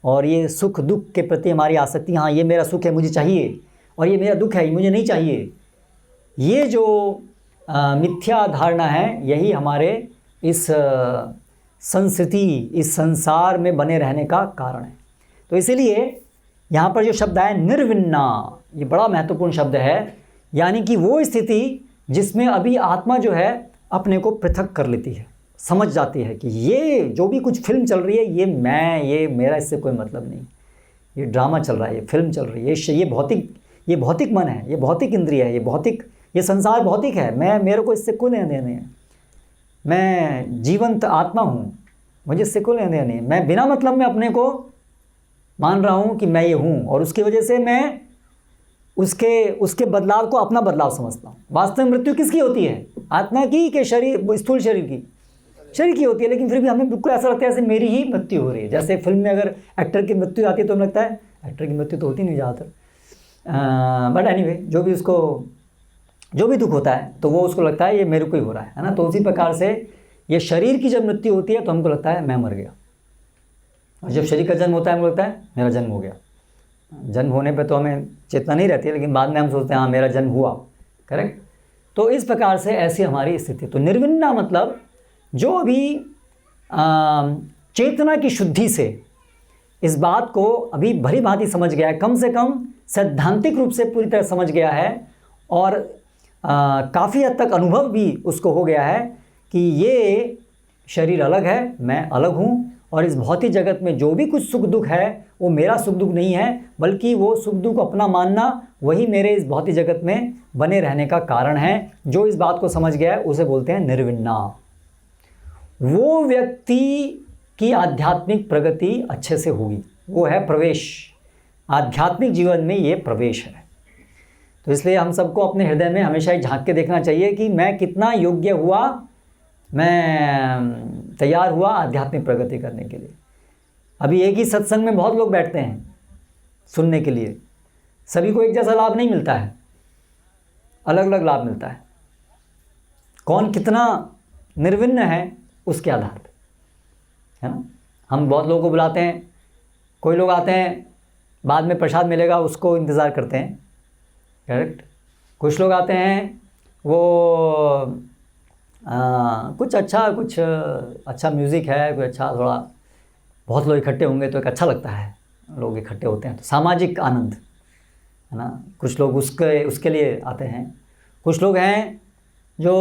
और ये सुख दुख के प्रति हमारी आसक्ति, हाँ ये मेरा सुख है मुझे चाहिए, और ये मेरा दुख है ये मुझे नहीं चाहिए, ये जो मिथ्या धारणा है, यही हमारे इस संस्कृति, इस संसार में बने रहने का कारण है। तो इसीलिए यहाँ पर जो शब्द है निर्विन्ना, ये बड़ा महत्वपूर्ण शब्द है, यानी कि वो स्थिति जिसमें अभी आत्मा जो है अपने को पृथक कर लेती है, समझ जाती है कि ये जो भी कुछ फिल्म चल रही है ये मेरा इससे कोई मतलब नहीं, ये ड्रामा चल रहा है, ये फिल्म चल रही है, ये भौतिक मन है, ये भौतिक इंद्रिय है, ये संसार भौतिक है, मेरे को इससे कोई लेना देना नहीं है, मैं जीवंत आत्मा हूँ, मुझे इससे कोई लेना देना नहीं है। मैं बिना मतलब में अपने को मान रहा हूँ कि मैं ये हूँ, और उसकी वजह से मैं उसके बदलाव को अपना बदलाव समझता हूँ। वास्तव में मृत्यु किसकी होती है? आत्मा की कि शरीर, स्थूल शरीर की होती है। लेकिन फिर भी हमें बिल्कुल ऐसा लगता है जैसे मेरी ही मृत्यु हो रही है। जैसे फिल्म में अगर एक्टर की मृत्यु आती है तो हमें लगता है, एक्टर की मृत्यु तो होती नहीं ज़्यादातर, बट एनीवे जो भी दुख होता है तो वो उसको लगता है ये मेरे को ही हो रहा है ना। तो उसी प्रकार से ये शरीर की जब मृत्यु होती है तो हमको लगता है मैं मर गया, और जब शरीर का जन्म होता है हमको लगता है मेरा जन्म हो गया। जन्म होने पे तो हमें चेतना नहीं रहती है, लेकिन बाद में हम सोचते हैं हाँ मेरा जन्म हुआ, करेक्ट। तो इस प्रकार से ऐसी हमारी स्थिति। तो निर्विन्ना मतलब जो अभी चेतना की शुद्धि से इस बात को अभी भली भांति समझ गया है, कम से कम सैद्धांतिक रूप से पूरी तरह समझ गया है, और काफ़ी हद तक अनुभव भी उसको हो गया है कि ये शरीर अलग है, मैं अलग हूँ, और इस भौतिक जगत में जो भी कुछ सुख दुख है वो मेरा सुख दुख नहीं है, बल्कि वो सुख दुख अपना मानना वही मेरे इस भौतिक जगत में बने रहने का कारण है। जो इस बात को समझ गया है उसे बोलते हैं निर्विन्ना। वो व्यक्ति की आध्यात्मिक प्रगति अच्छे से होगी, वो है प्रवेश, आध्यात्मिक जीवन में ये प्रवेश है। तो इसलिए हम सबको अपने हृदय में हमेशा ही झांक के देखना चाहिए कि मैं कितना योग्य हुआ, मैं तैयार हुआ आध्यात्मिक प्रगति करने के लिए। अभी एक ही सत्संग में बहुत लोग बैठते हैं सुनने के लिए, सभी को एक जैसा लाभ नहीं मिलता है, अलग अलग लाभ मिलता है। कौन कितना निर्विन्न है उसके आधार पर, है ना। हम बहुत लोगों को बुलाते हैं, कोई लोग आते हैं बाद में प्रसाद मिलेगा उसको इंतज़ार करते हैं, करेक्ट। कुछ लोग आते हैं वो कुछ अच्छा म्यूज़िक है, कोई अच्छा थोड़ा, बहुत लोग इकट्ठे होंगे तो एक अच्छा लगता है, लोग इकट्ठे होते हैं तो सामाजिक आनंद, है ना। कुछ लोग उसके लिए आते हैं। कुछ लोग हैं जो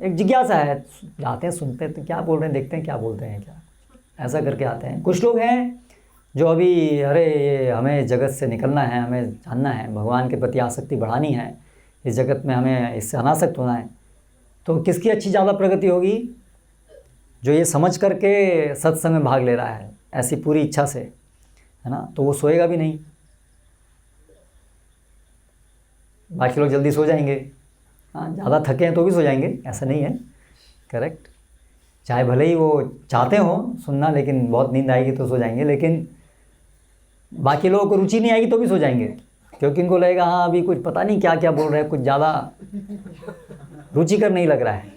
एक जिज्ञासा है, जाते हैं सुनते हैं तो क्या बोल रहे हैं, देखते हैं क्या बोलते हैं, क्या ऐसा करके आते हैं। कुछ लोग हैं जो अभी अरे ये हमें जगत से निकलना है, हमें जानना है, भगवान के प्रति आसक्ति बढ़ानी है, इस जगत में हमें इससे अनासक्त होना है। तो किसकी अच्छी ज़्यादा प्रगति होगी? जो ये समझ करके सत्संग में भाग ले रहा है ऐसी पूरी इच्छा से, है ना, तो वो सोएगा भी नहीं। बाकी लोग जल्दी सो जाएंगे, हाँ, ज़्यादा थके हैं तो भी सो जाएंगे, ऐसा नहीं है, करेक्ट। चाहे भले ही वो चाहते हो सुनना, लेकिन बहुत नींद आएगी तो सो जाएंगे। लेकिन बाकी लोगों को रुचि नहीं आएगी तो भी सो जाएंगे, क्योंकि इनको लगेगा हाँ अभी कुछ पता नहीं क्या क्या बोल रहे हैं, कुछ ज़्यादा रुचिकर नहीं लग रहा है।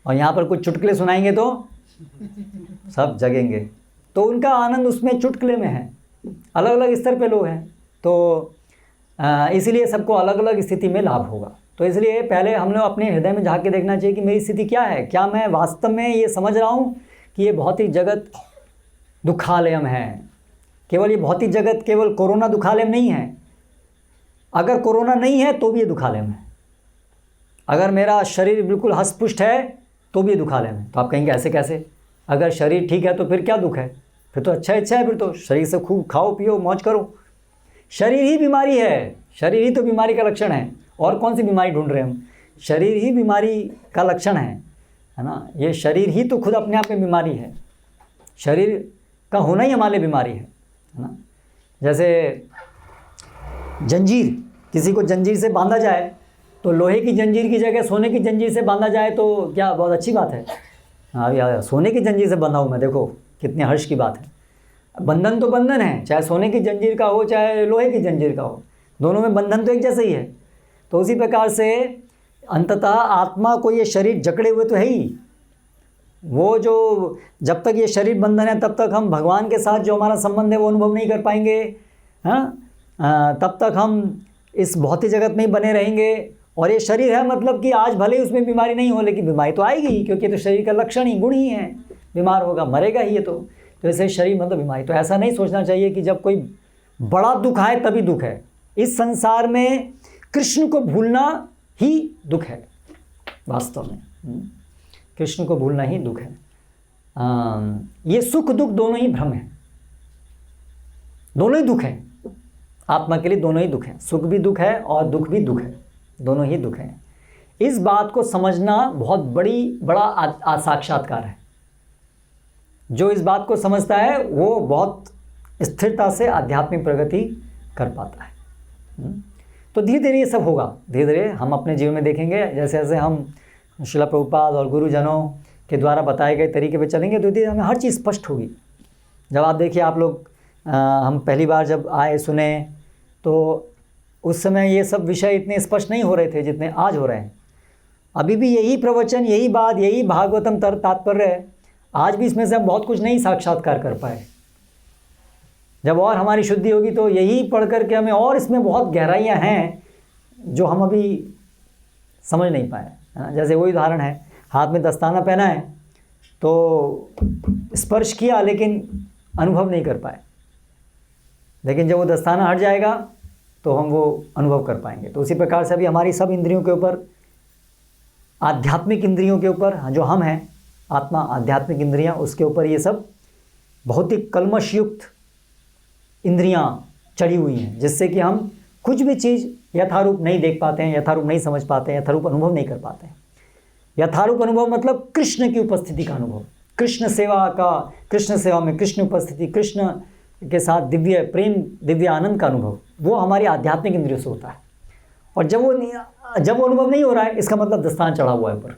और यहाँ पर कुछ चुटकुले सुनाएंगे तो सब जगेंगे। तो उनका आनंद उसमें चुटकुले में है। अलग अलग स्तर पे लोग हैं, तो इसीलिए सबको अलग अलग स्थिति में लाभ होगा। तो इसलिए पहले हम लोग अपने हृदय में झाँक के देखना चाहिए कि मेरी स्थिति क्या है। क्या मैं वास्तव में ये समझ रहा हूँ कि ये भौतिक जगत दुखालयम है? केवल ये भौतिक जगत केवल कोरोना दुखालयम नहीं है। अगर कोरोना नहीं है तो भी ये दुखालयम है। अगर मेरा शरीर बिल्कुल हष्ट-पुष्ट है तो भी ये दुखालयम है। तो आप कहेंगे ऐसे कैसे? अगर शरीर ठीक है तो फिर क्या दुख है? फिर तो अच्छा है, फिर तो शरीर से खूब खाओ पियो मौज करो। शरीर ही बीमारी है, शरीर ही तो बीमारी का लक्षण है। और कौन सी बीमारी ढूंढ रहे हैं हम? शरीर ही बीमारी का लक्षण है ना। ये शरीर ही तो खुद अपने आप में बीमारी है। शरीर का होना ही हमारे लिए बीमारी है ना। जैसे जंजीर, किसी को जंजीर से बांधा जाए तो लोहे की जंजीर की जगह सोने की जंजीर से बांधा जाए तो क्या बहुत अच्छी बात है। हाँ यार, सोने की जंजीर से बंधा हूँ मैं, देखो कितने हर्ष की बात है। बंधन तो बंधन है, चाहे सोने की जंजीर का हो चाहे लोहे की जंजीर का हो, दोनों में बंधन तो एक जैसा ही है। तो उसी प्रकार से अंततः आत्मा को ये शरीर जकड़े हुए तो है ही। वो जो जब तक ये शरीर बंधन है तब तक हम भगवान के साथ जो हमारा संबंध है वो अनुभव नहीं कर पाएंगे, हाँ। तब तक हम इस भौतिक जगत में ही बने रहेंगे। और ये शरीर है मतलब कि आज भले ही उसमें बीमारी नहीं हो, लेकिन बीमारी तो आएगी ही, क्योंकि तो शरीर का लक्षण ही गुण ही है, बीमार होगा मरेगा ही ये तो ऐसे शरीर मतलब बीमारी। तो ऐसा नहीं सोचना चाहिए कि जब कोई बड़ा दुख आए तभी दुख है। इस संसार में कृष्ण को भूलना ही दुख है वास्तव में। कृष्ण को भूलना ही दुख है। ये सुख दुख दोनों ही भ्रम है, दोनों ही दुख है। आत्मा के लिए दोनों ही दुख है, सुख भी दुख है और दुख भी दुख है, दोनों ही दुख हैं। इस बात को समझना बहुत बड़ा साक्षात्कार है। जो इस बात को समझता है वो बहुत स्थिरता से आध्यात्मिक प्रगति कर पाता है। तो धीरे धीरे ये सब होगा, धीरे धीरे हम अपने जीवन में देखेंगे। जैसे जैसे हम श्रील प्रभुपाद और गुरुजनों के द्वारा बताए गए तरीके पे चलेंगे तो धीरे हमें हर चीज़ स्पष्ट होगी। जब आप देखिए, आप लोग हम पहली बार जब आए सुने तो उस समय ये सब विषय इतने स्पष्ट नहीं हो रहे थे जितने आज हो रहे हैं। अभी भी यही प्रवचन, यही बात, यही भागवतम तात्पर्य है। आज भी इसमें से हम बहुत कुछ नहीं साक्षात्कार कर पाए। जब और हमारी शुद्धि होगी तो यही पढ़ कर के हमें और इसमें बहुत गहराइयाँ हैं जो हम अभी समझ नहीं पाए, है ना। जैसे वही उदाहरण है, हाथ में दस्ताना पहना है तो स्पर्श किया लेकिन अनुभव नहीं कर पाए, लेकिन जब वो दस्ताना हट जाएगा तो हम वो अनुभव कर पाएंगे। तो उसी प्रकार से अभी हमारी सब इंद्रियों के ऊपर, आध्यात्मिक इंद्रियों के ऊपर, जो हम हैं आत्मा, आध्यात्मिक इंद्रियां, उसके ऊपर ये सब बहुत ही कल्मशयुक्त इंद्रियां चढ़ी हुई हैं, जिससे कि हम कुछ भी चीज़ यथारूप नहीं देख पाते हैं, यथारूप नहीं समझ पाते हैं, यथारूप अनुभव नहीं कर पाते हैं। यथारूप अनुभव मतलब कृष्ण की उपस्थिति का अनुभव, कृष्ण सेवा का, कृष्ण सेवा में कृष्ण उपस्थिति, कृष्ण के साथ दिव्य प्रेम, दिव्य आनंद का अनुभव, वो हमारी आध्यात्मिक इंद्रियों से होता है। और जब वो अनुभव नहीं हो रहा है, इसका मतलब दस्ताना चढ़ा हुआ है ऊपर।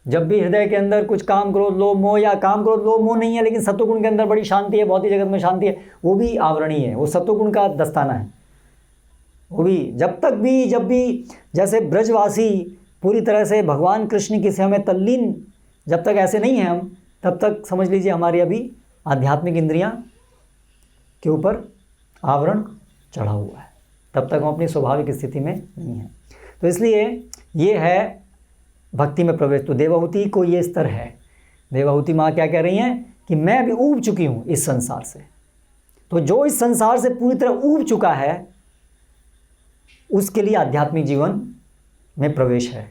जब भी हृदय के अंदर कुछ काम क्रोध लोभ मोह, या काम क्रोध लोभ मोह नहीं है लेकिन सत्वगुण के अंदर बड़ी शांति है, भौतिक जगत में शांति है, वो भी आवरणीय है, वो सत्वगुण का दस्ताना है। वो भी जब भी जैसे ब्रजवासी पूरी तरह से भगवान कृष्ण की सेवा में तल्लीन जब तक ऐसे नहीं हैं हम, तब तक समझ लीजिए हमारी अभी आध्यात्मिक इंद्रियां के ऊपर आवरण चढ़ा हुआ है, तब तक हम अपनी स्वाभाविक स्थिति में नहीं हैं। तो इसलिए ये है भक्ति में प्रवेश। तो देवहूति को ये स्तर है। देवहूति माँ क्या कह रही हैं कि मैं अभी ऊब चुकी हूँ इस संसार से। तो जो इस संसार से पूरी तरह ऊब चुका है उसके लिए आध्यात्मिक जीवन में प्रवेश है।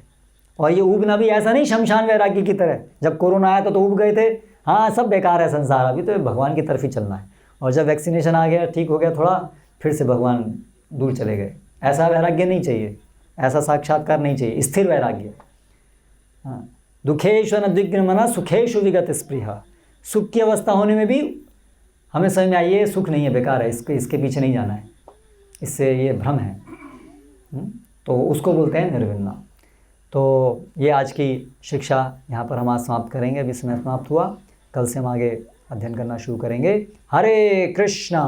और ये ऊबना भी ऐसा नहीं शमशान वैराग्य की तरह, जब कोरोना आया तो ऊब गए थे, हाँ सब बेकार है संसार, अभी तो भगवान की तरफ ही चलना है। और जब वैक्सीनेशन आ गया, ठीक हो गया थोड़ा, फिर से भगवान दूर चले गए। ऐसा वैराग्य नहीं चाहिए, ऐसा साक्षात्कार नहीं चाहिए, स्थिर वैराग्य। हाँ, दुखेशु अनद्विग्न मना सुखेशु विगत स्पृहा। सुख की अवस्था होने में भी हमें समझ में आइए सुख नहीं है, बेकार है, इसके पीछे नहीं जाना है, इससे ये भ्रम है। तो उसको बोलते हैं निर्विन्ना। तो ये आज की शिक्षा यहाँ पर हम आज समाप्त करेंगे। अभी समय समाप्त हुआ, कल से हम आगे अध्ययन करना शुरू करेंगे। हरे कृष्णा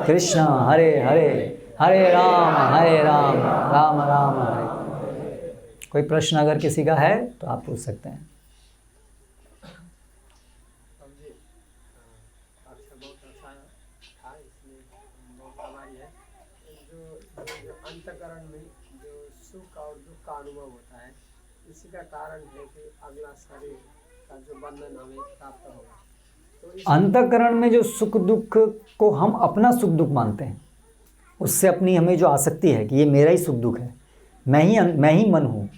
कृष्णा हरे हरे, हरे राम राम राम हरे। कोई प्रश्न अगर किसी का है तो आप पूछ सकते हैं। अंतःकरण में जो सुख और दुख का अनुभव होता है, इसी का कारण है कि अगला शरीर का जो बंधन हमें प्राप्त होगा। तो अंतःकरण में जो सुख दुख को हम अपना सुख दुख मानते हैं, उससे अपनी हमें जो आसक्ति है कि ये मेरा ही सुख दुख है, मैं ही मन हूँ,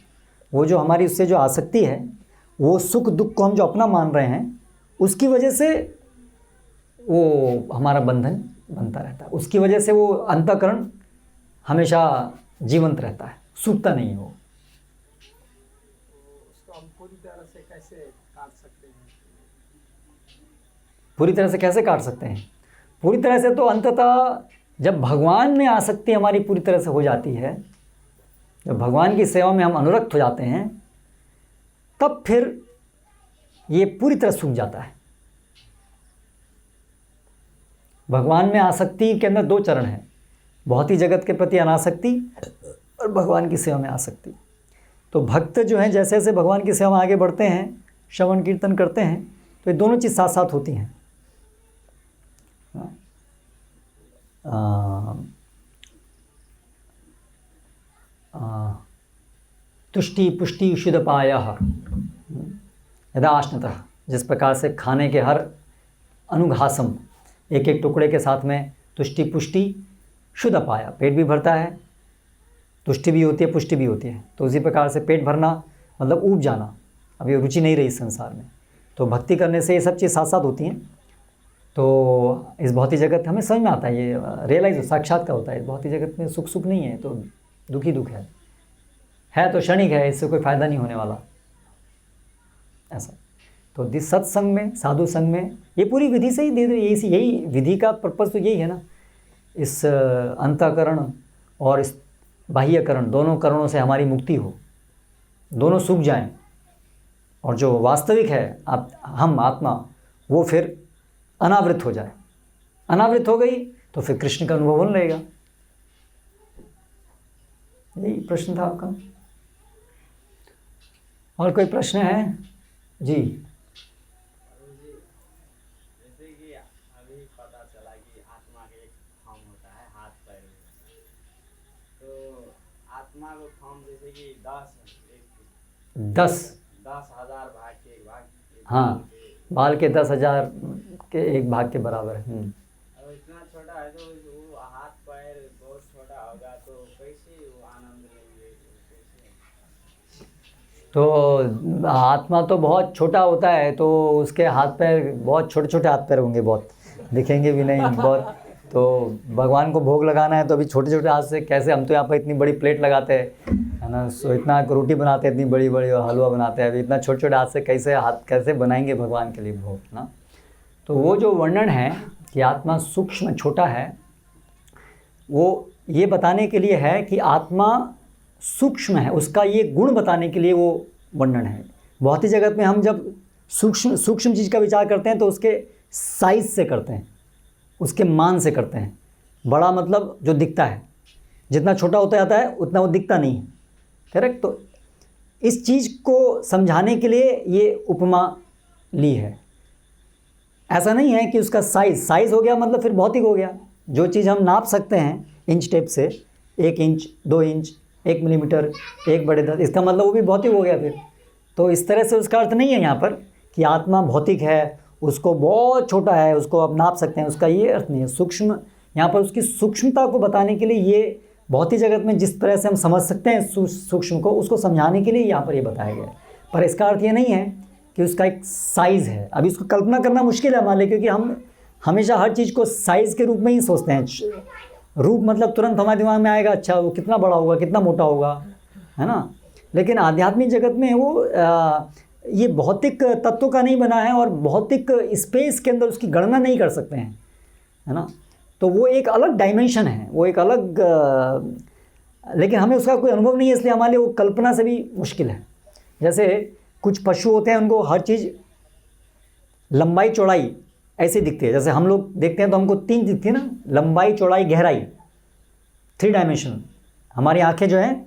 वो जो हमारी उससे जो आसक्ति है, वो सुख दुख को हम जो अपना मान रहे हैं, उसकी वजह से वो हमारा बंधन बनता रहता है। उसकी वजह से वो अंतःकरण हमेशा जीवंत रहता है, सूखता नहीं है वो। उसको हम पूरी तरह से कैसे काट सकते हैं? पूरी तरह से कैसे काट सकते हैं? पूरी तरह से तो अंततः जब भगवान में आसक्ति हमारी पूरी तरह से हो जाती है, जब भगवान की सेवा में हम अनुरक्त हो जाते हैं, तब फिर ये पूरी तरह सूख जाता है। भगवान में आसक्ति के अंदर दो चरण हैं, भौतिक जगत के प्रति अनासक्ति और भगवान की सेवा में आसक्ति। तो भक्त जो हैं जैसे जैसे भगवान की सेवा में आगे बढ़ते हैं, श्रवण कीर्तन करते हैं, तो ये दोनों चीज़ साथ साथ होती हैं। तुष्टि पुष्टि शुद्धपायः यदाश्नतः, जिस प्रकार से खाने के हर अनुघासम, एक एक टुकड़े के साथ में तुष्टि पुष्टि शुद्ध पाया, पेट भी भरता है तुष्टि भी होती है, पुष्टि भी होती है। तो उसी प्रकार से पेट भरना मतलब ऊब जाना, अब ये रुचि नहीं रही इस संसार में। तो भक्ति करने से ये सब चीज़ साथ साथ होती हैं। तो इस भौतिक जगत हमें समझ में आता है, ये रियलाइज साक्षात्कार होता है। इस भौतिक जगत में सुख सुख नहीं है, तो दुख ही दुख है तो क्षणिक है, इससे कोई फ़ायदा नहीं होने वाला ऐसा। तो जिस सत्संग में, साधु संग में, ये पूरी विधि से ही दे दे, यही विधि का पर्पज़ तो यही है ना, इस अंतःकरण और इस बाह्यकरण दोनों करणों से हमारी मुक्ति हो, दोनों सूख जाएं, और जो वास्तविक है हम आत्मा, वो फिर अनावृत हो जाए। अनावृत हो गई तो फिर कृष्ण का अनुभव होने लगेगा। यही प्रश्न था आपका। और कोई प्रश्न है जी? जैसे कि अभी पता चला कि आत्मा के एक फॉर्म होता है हाथ पैर में, तो आत्मा को फॉर्म जैसे कि 10,000 भाग के एक भाग, हाँ, बाल के 10,000 के एक भाग के बराबर है। और इतना छोटा है तो वो हाथ पैर बहुत छोटा होगा, तो कैसे वो आनंद लेंगे कैसे? तो आत्मा तो बहुत छोटा होता है, तो उसके हाथ पैर बहुत छोटे छोटे हाथ पैर होंगे, बहुत दिखेंगे भी नहीं बहुत। तो भगवान को भोग लगाना है तो अभी छोटे छोटे हाथ से कैसे? हम तो यहाँ पर इतनी बड़ी प्लेट लगाते हैं, है ना, सो इतना रोटी बनाते हैं इतनी बड़ी बड़ी, और हलवा बनाते हैं, अभी इतना छोटे छोटे हाथ से कैसे बनाएंगे भगवान के लिए भोग ना। तो वो जो वर्णन है कि आत्मा सूक्ष्म छोटा है, वो ये बताने के लिए है कि आत्मा सूक्ष्म है, उसका ये गुण बताने के लिए वो वर्णन है। भौतिक जगत में हम जब सूक्ष्म चीज़ का विचार करते हैं तो उसके साइज से करते हैं, उसके मान से करते हैं। बड़ा मतलब जो दिखता है, जितना छोटा होता जाता है उतना वो दिखता नहीं है, करेक्ट। तो इस चीज़ को समझाने के लिए ये उपमा ली है। ऐसा नहीं है कि उसका साइज़ हो गया मतलब फिर भौतिक हो गया। जो चीज़ हम नाप सकते हैं इंच टेप से, 1 इंच, 2 इंच, 1 मिलीमीटर, 1/10, इसका मतलब वो भी भौतिक हो गया फिर। तो इस तरह से उसका अर्थ नहीं है यहाँ पर कि आत्मा भौतिक है, उसको बहुत छोटा है, उसको आप नाप सकते हैं, उसका ये अर्थ नहीं है। सूक्ष्म, यहाँ पर उसकी सूक्ष्मता को बताने के लिए ये भौतिक जगत में जिस तरह से हम समझ सकते हैं सूक्ष्म को, उसको समझाने के लिए यहाँ पर ये बताया गया है। पर इसका अर्थ ये नहीं है कि उसका एक साइज़ है। अभी उसको कल्पना करना मुश्किल है हमारे लिए, क्योंकि हम हमेशा हर चीज़ को साइज़ के रूप में ही सोचते हैं। रूप मतलब तुरंत हमारे दिमाग में आएगा, अच्छा वो कितना बड़ा होगा, कितना मोटा होगा, है ना। लेकिन आध्यात्मिक जगत में वो ये भौतिक तत्वों का नहीं बना है, और भौतिक स्पेस के अंदर उसकी गणना नहीं कर सकते हैं, है ना। तो वो एक अलग डायमेंशन है, वो एक अलग लेकिन हमें उसका कोई अनुभव नहीं है, इसलिए हमारे लिए वो कल्पना से भी मुश्किल है। जैसे कुछ पशु होते हैं, उनको हर चीज़ लंबाई चौड़ाई ऐसे दिखती है। जैसे हम लोग देखते हैं तो हमको 3 दिखती है ना, लंबाई चौड़ाई गहराई, 3 डायमेंशन। हमारी आंखें जो हैं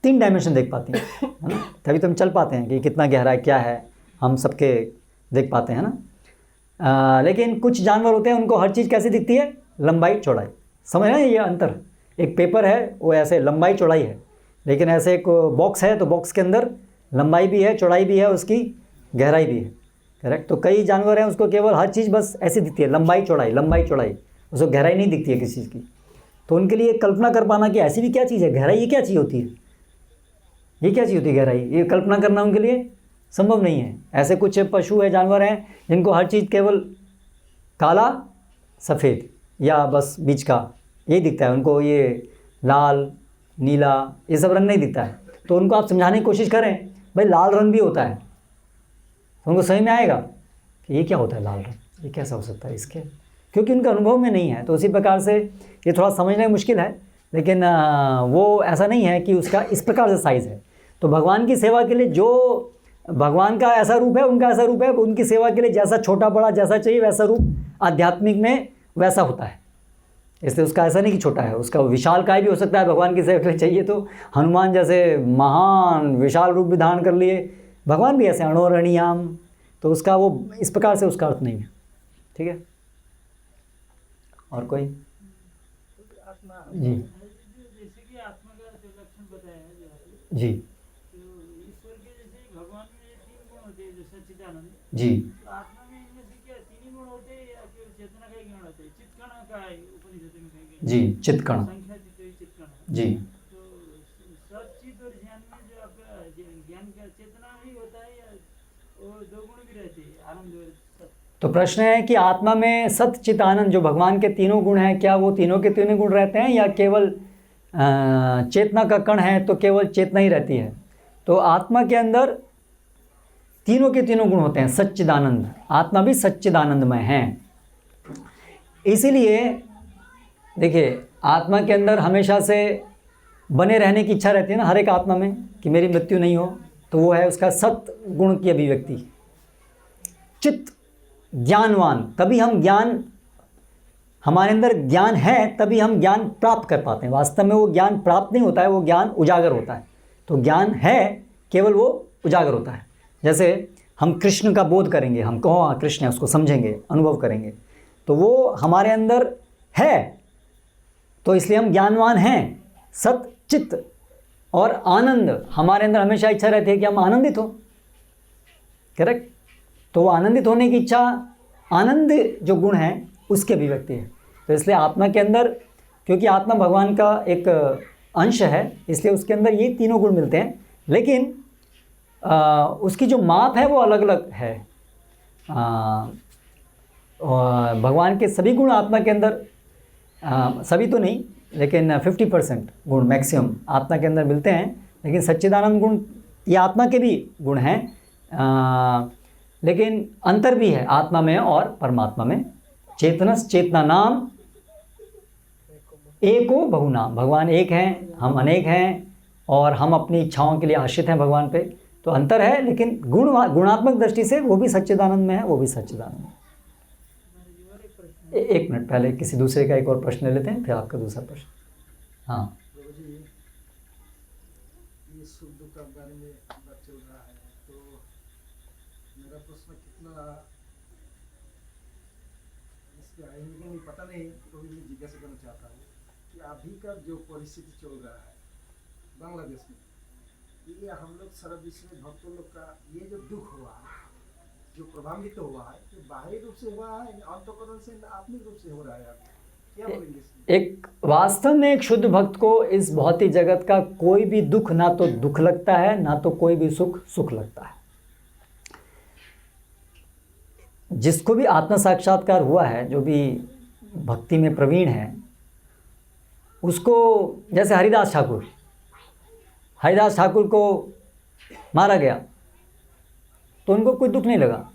3 डायमेंशन देख पाती हैं, है ना, तभी तो हम चल पाते हैं कि कितना गहरा है, क्या है, हम सबके देख पाते हैं ना। लेकिन कुछ जानवर होते हैं, उनको हर चीज़ कैसे दिखती है, लंबाई चौड़ाई। समझ रहे हैं ये अंतर? एक पेपर है वो ऐसे लंबाई चौड़ाई है, लेकिन ऐसे एक बॉक्स है तो बॉक्स के अंदर लंबाई भी है, चौड़ाई भी है, उसकी गहराई भी है, करेक्ट। तो कई जानवर हैं उसको केवल हर चीज़ बस ऐसे दिखती है, लंबाई चौड़ाई, उसको गहराई नहीं दिखती है किसी चीज़ की। तो उनके लिए कल्पना कर पाना कि ऐसी भी क्या चीज़ है, गहराई ये क्या चीज़ होती है, ये क्या चीज़ होती है गहराई, ये कल्पना करना उनके लिए संभव नहीं है। ऐसे कुछ पशु है, जानवर हैं, जिनको हर चीज़ केवल काला सफ़ेद या बस बीच का ये दिखता है, उनको ये लाल नीला ये सब रंग नहीं दिखता है। तो उनको आप समझाने की कोशिश करें भाई लाल रंग भी होता है, तो उनको समझ में आएगा कि ये क्या होता है लाल रंग, ये कैसा हो सकता है इसके, क्योंकि उनका अनुभव में नहीं है। तो उसी प्रकार से ये थोड़ा समझने में मुश्किल है, लेकिन वो ऐसा नहीं है कि उसका इस प्रकार से साइज़ है। तो भगवान की सेवा के लिए जो भगवान का ऐसा रूप है, उनका ऐसा रूप है, उनकी सेवा के लिए जैसा छोटा बड़ा जैसा चाहिए वैसा रूप आध्यात्मिक में वैसा होता है। इसलिए उसका ऐसा नहीं कि छोटा है, उसका विशाल काय भी हो सकता है। भगवान की सेवा के लिए चाहिए तो हनुमान जैसे महान विशाल रूप भी धारण कर लिए, भगवान भी ऐसे अणोरणीयाम, तो उसका वो इस प्रकार से उसका अर्थ नहीं है, ठीक है। और कोई आत्मा जी जैसे कि आत्मा का जो लक्षण बताया है जो है, जी तो ईश्वर के जैसे भगवान में 3 गुण होते हैं, जो सच्चिदानंद, जी तो आत्मा में इनमें से क्या 3 ही गुण होते हैं या फिर चेतना का ही गुण होता है? चित्कण का है उपनिषद में कहा गया जी चित्कण संख्या चित्कण जी। तो तो प्रश्न है कि आत्मा में सत चित आनंद जो भगवान के तीनों गुण हैं, क्या वो तीनों के तीनों गुण रहते हैं या केवल चेतना का कण है तो केवल चेतना ही रहती है? तो आत्मा के अंदर तीनों के तीनों गुण होते हैं, सच्चिदानंद। आत्मा भी सच्चिदानंदमय है। इसीलिए देखिए, आत्मा के अंदर हमेशा से बने रहने की इच्छा रहती है ना हर एक आत्मा में, कि मेरी मृत्यु नहीं हो। तो वो है उसका सत गुण की अभिव्यक्ति। चित्त ज्ञानवान, तभी हम ज्ञान, हमारे अंदर ज्ञान है तभी हम ज्ञान प्राप्त कर पाते हैं। वास्तव में वो ज्ञान प्राप्त नहीं होता है, वो ज्ञान उजागर होता है। तो ज्ञान है, केवल वो उजागर होता है। जैसे हम कृष्ण का बोध करेंगे, हम कहो हाँ कृष्ण है, उसको समझेंगे, अनुभव करेंगे, तो वो हमारे अंदर है, तो इसलिए हम ज्ञानवान हैं। सत चित्त और आनंद, हमारे अंदर हमेशा इच्छा रहती है कि हम आनंदित हो, करेक्ट। तो वो आनंदित होने की इच्छा, आनंद जो गुण है उसकी अभिव्यक्ति है। तो इसलिए आत्मा के अंदर, क्योंकि आत्मा भगवान का एक अंश है, इसलिए उसके अंदर ये तीनों गुण मिलते हैं। लेकिन उसकी जो माप है वो अलग अलग है। भगवान के सभी गुण आत्मा के अंदर, सभी तो नहीं लेकिन 50% गुण मैक्सिमम आत्मा के अंदर मिलते हैं। लेकिन सच्चिदानंद गुण ये आत्मा के भी गुण हैं, लेकिन अंतर भी है आत्मा में और परमात्मा में। चेतनस चेतना नाम एको बहुनाम, भगवान एक हैं, हम अनेक हैं, और हम अपनी इच्छाओं के लिए आश्रित हैं भगवान पे। तो अंतर है, लेकिन गुणात्मक दृष्टि से वो भी सच्चिदानंद में है, वो भी सच्चिदानंद में। एक मिनट, पहले किसी दूसरे का एक और प्रश्न ले लेते हैं, फिर आपका दूसरा प्रश्न। हाँ, प्रभु जी, ये सुख दुख के बारे में बात चल रहा है, तो मेरा प्रश्न कितना इस पे आएंगे कि नहीं पता नहीं, तो मैं जिज्ञासा करना चाहता हूँ कि अभी का जो परिस्थिति चल रहा है बांग्लादेश में, ये हम लोग सारा विश्व में भक्तों लोग का ये जो दुख हुआ है, जो प्रभावित हुआ है, ये बाहरी रूप से हुआ है, अंतःकरण से, आत्मिक रूप से हो रहा है, क्या बोलेंगे इसमें? एक वास्तव में एक शुद्ध भक्त को इस भौतिक जगत का कोई भी दुख ना तो दुख लगता है, ना तो कोई भी सुख सुख लगता है। जिसको भी आत्म साक्षात्कार हुआ है, जो भी भक्ति में प्रवीण है, उसको, जैसे हरिदास ठाकुर को मारा गया तो उनको कोई दुख नहीं लगा।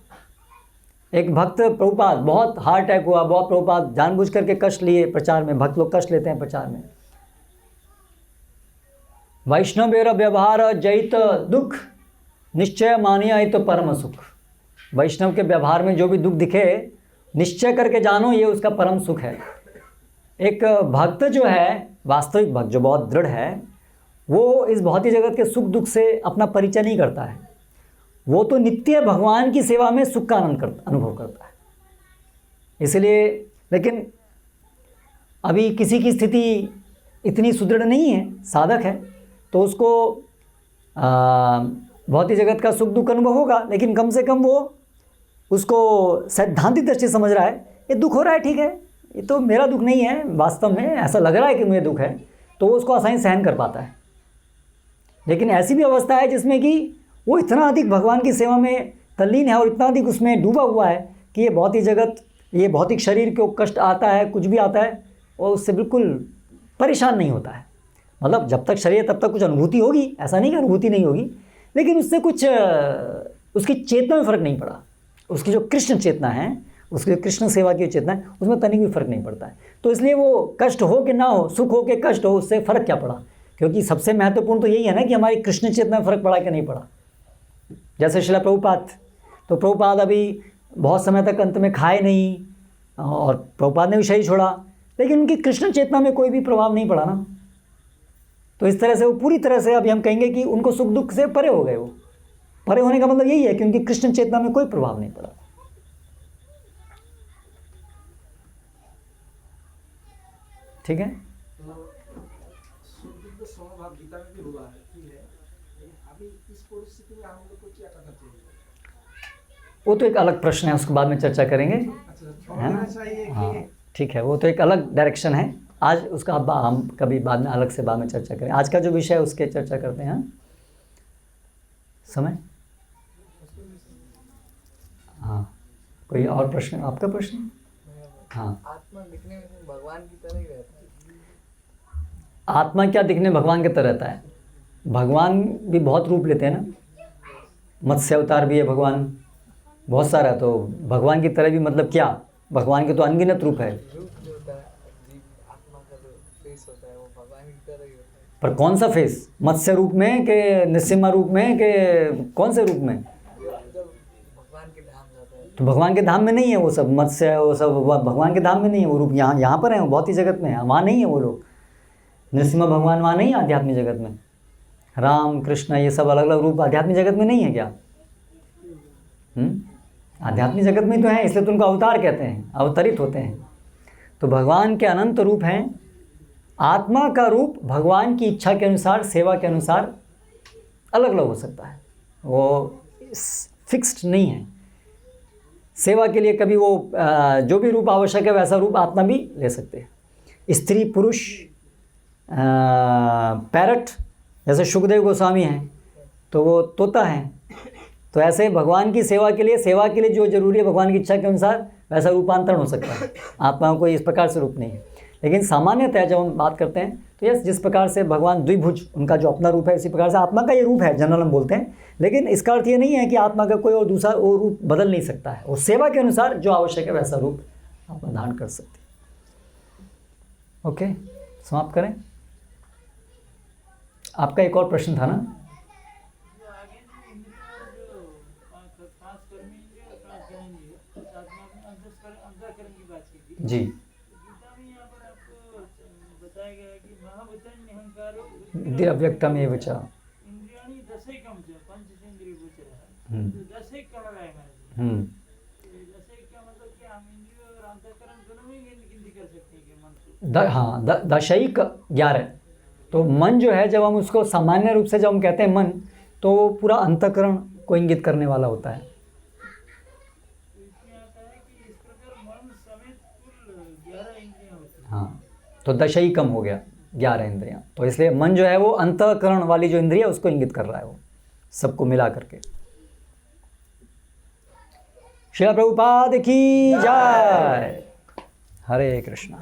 एक भक्त प्रभुपाद, बहुत हार्ट अटैक हुआ, बहुत प्रभुपाद जानबूझ करके कष्ट लिए प्रचार में, भक्त लोग कष्ट लेते हैं प्रचार में। वैष्णवेर व्यवहार जैत दुख निश्चय मानिया तो परम सुख। वैष्णव के व्यवहार में जो भी दुख दिखे, निश्चय करके जानो ये उसका परम सुख है। एक भक्त जो है, वास्तविक भक्त जो बहुत दृढ़ है, वो इस भौतिक जगत के सुख दुख से अपना परिचय नहीं करता है। वो तो नित्य भगवान की सेवा में सुख का अनुभव करता है। इसलिए, लेकिन अभी किसी की स्थिति इतनी सुदृढ़ नहीं है, साधक है, तो उसको भौतिक जगत का सुख दुख अनुभव होगा, लेकिन कम से कम वो उसको सैद्धांतिक दृष्टि से समझ रहा है, ये दुख हो रहा है, ठीक है, ये तो मेरा दुख नहीं है, वास्तव में ऐसा लग रहा है कि मुझे दुख है, तो वो उसको आसानी सहन कर पाता है। लेकिन ऐसी भी अवस्था है जिसमें कि वो इतना अधिक भगवान की सेवा में तल्लीन है और इतना अधिक उसमें डूबा हुआ है कि ये भौतिक जगत, ये भौतिक शरीर को कष्ट आता है, कुछ भी आता है, और उससे बिल्कुल परेशान नहीं होता है। मतलब जब तक शरीर तब तक कुछ अनुभूति होगी, ऐसा नहीं कि अनुभूति नहीं होगी, लेकिन उससे कुछ उसकी चेतना में फ़र्क नहीं पड़ा। उसकी जो कृष्ण चेतना है, उसकी जो कृष्ण सेवा की चेतना है, उसमें तनिक भी फ़र्क नहीं पड़ता है। तो इसलिए वो कष्ट हो कि ना हो, सुख हो कि कष्ट हो, उससे फ़र्क क्या पड़ा? क्योंकि सबसे महत्वपूर्ण तो यही है ना कि हमारी कृष्ण चेतना में फ़र्क पड़ा कि नहीं पड़ा। जैसे श्रील प्रभुपाद, तो प्रभुपाद अभी बहुत समय तक अंत में खाए नहीं, और प्रभुपाद ने भी शरीर छोड़ा, लेकिन उनकी कृष्ण चेतना में कोई भी प्रभाव नहीं पड़ा ना। तो इस तरह से वो पूरी तरह से, अभी हम कहेंगे कि उनको सुख दुख से परे हो गए। वो परे होने का मतलब यही है कि उनकी कृष्ण चेतना में कोई प्रभाव नहीं पड़ा। ठीक है, सुख दुख का समभाव गीता में भी हुआ है, ठीक है। अभी इस परिस्थिति में हम लोग को क्या करना चाहिए? वो तो एक अलग प्रश्न है, उसको बाद में चर्चा करेंगे, अच्छा, छोड़ है ना? देना चाहिए हाँ कि ठीक है, वो तो एक अलग डायरेक्शन है। आज उसका हम कभी बाद में अलग से बाद में चर्चा करें। आज का जो विषय है उसके चर्चा करते हैं। समय, हाँ कोई और प्रश्न, आपका प्रश्न? हाँ, आत्मा दिखने में भगवान की तरह ही रहता है। आत्मा क्या दिखने में भगवान की तरह रहता है? भगवान भी बहुत रूप लेते हैं ना, मत्स्य अवतार भी है भगवान, बहुत सारा। तो भगवान की तरह भी मतलब क्या? भगवान के तो अनगिनत रूप है। रूप जो होता है जीव आत्मा का जो फेस होता है वो भगवान की तरह ही होता है। पर कौन सा फेस? मत्स्य रूप में कि नृसिम्हा रूप में कि कौन से रूप में? जब भगवान के धाम जाता है तो भगवान के धाम में नहीं है वो सब मत्स्य, वो सब भगवान के धाम में नहीं है वो रूप। यहाँ पर है, वो बहुत ही जगत में है, वहाँ नहीं है वो लोग। नृसिम्हा भगवान वहाँ नहीं है आध्यात्मिक जगत में। राम कृष्ण ये सब अलग अलग रूप आध्यात्मिक जगत में नहीं है क्या? आध्यात्मिक जगत में तो है, इसलिए तो उनको अवतार कहते हैं, अवतरित होते हैं। तो भगवान के अनंत रूप हैं। आत्मा का रूप भगवान की इच्छा के अनुसार, सेवा के अनुसार अलग अलग हो सकता है, वो फिक्स्ड नहीं है। सेवा के लिए कभी वो जो भी रूप आवश्यक है वैसा रूप आत्मा भी ले सकते हैं। स्त्री पुरुष, पैरट, जैसे शुकदेव गोस्वामी हैं तो वो तोता हैं। तो ऐसे भगवान की सेवा के लिए जो जरूरी है भगवान की इच्छा के अनुसार वैसा रूपांतरण हो सकता है। आत्माओं को इस प्रकार से रूप नहीं है। लेकिन सामान्यतः जब हम बात करते हैं तो यस, जिस प्रकार से भगवान द्विभुज, उनका जो अपना रूप है, इसी प्रकार से आत्मा का ये रूप है, जनरल हम बोलते हैं। लेकिन इसका अर्थ ये नहीं है कि आत्मा का कोई और दूसरा वो रूप बदल नहीं सकता है। और सेवा के अनुसार जो आवश्यक है वैसा रूप आत्मा धारण कर सकती है। ओके, समाप्त करें। आपका एक और प्रश्न था ना? जो आगे जो इंद्रियों जो खास कर्मी इंद्रिय और खास ज्ञानेंद्रिय आत्मा में अंतःकरण की बात की थी। जी, गीता में यहाँ पर आपको बताया गया है कि महाभूतन निहंकारो अव्यक्तम एव च। इंद्रियाणि दशैकम च पंचेन्द्रिय गोचरः। तो दशैक कहा गया है हमारे। दशैक का मतलब कि हम इंद्रिय और अंतःकरण दोनों में गिनती कर सकते हैं कि मन को। हाँ, दशैक 11। तो मन जो है, जब हम उसको सामान्य रूप से जब हम कहते हैं मन, तो वो पूरा अंतःकरण को इंगित करने वाला होता है। तो इसमें आता है कि इस प्रकार मन समेत कुल 11 इंद्रियां होती हैं। हाँ, तो दशैकम हो गया 11 इंद्रियां। तो इसलिए मन जो है वो अंतःकरण वाली जो इंद्रिय है उसको इंगित कर रहा है, वो सबको मिला करके। श्रील प्रभुपाद की जय। हरे कृष्ण।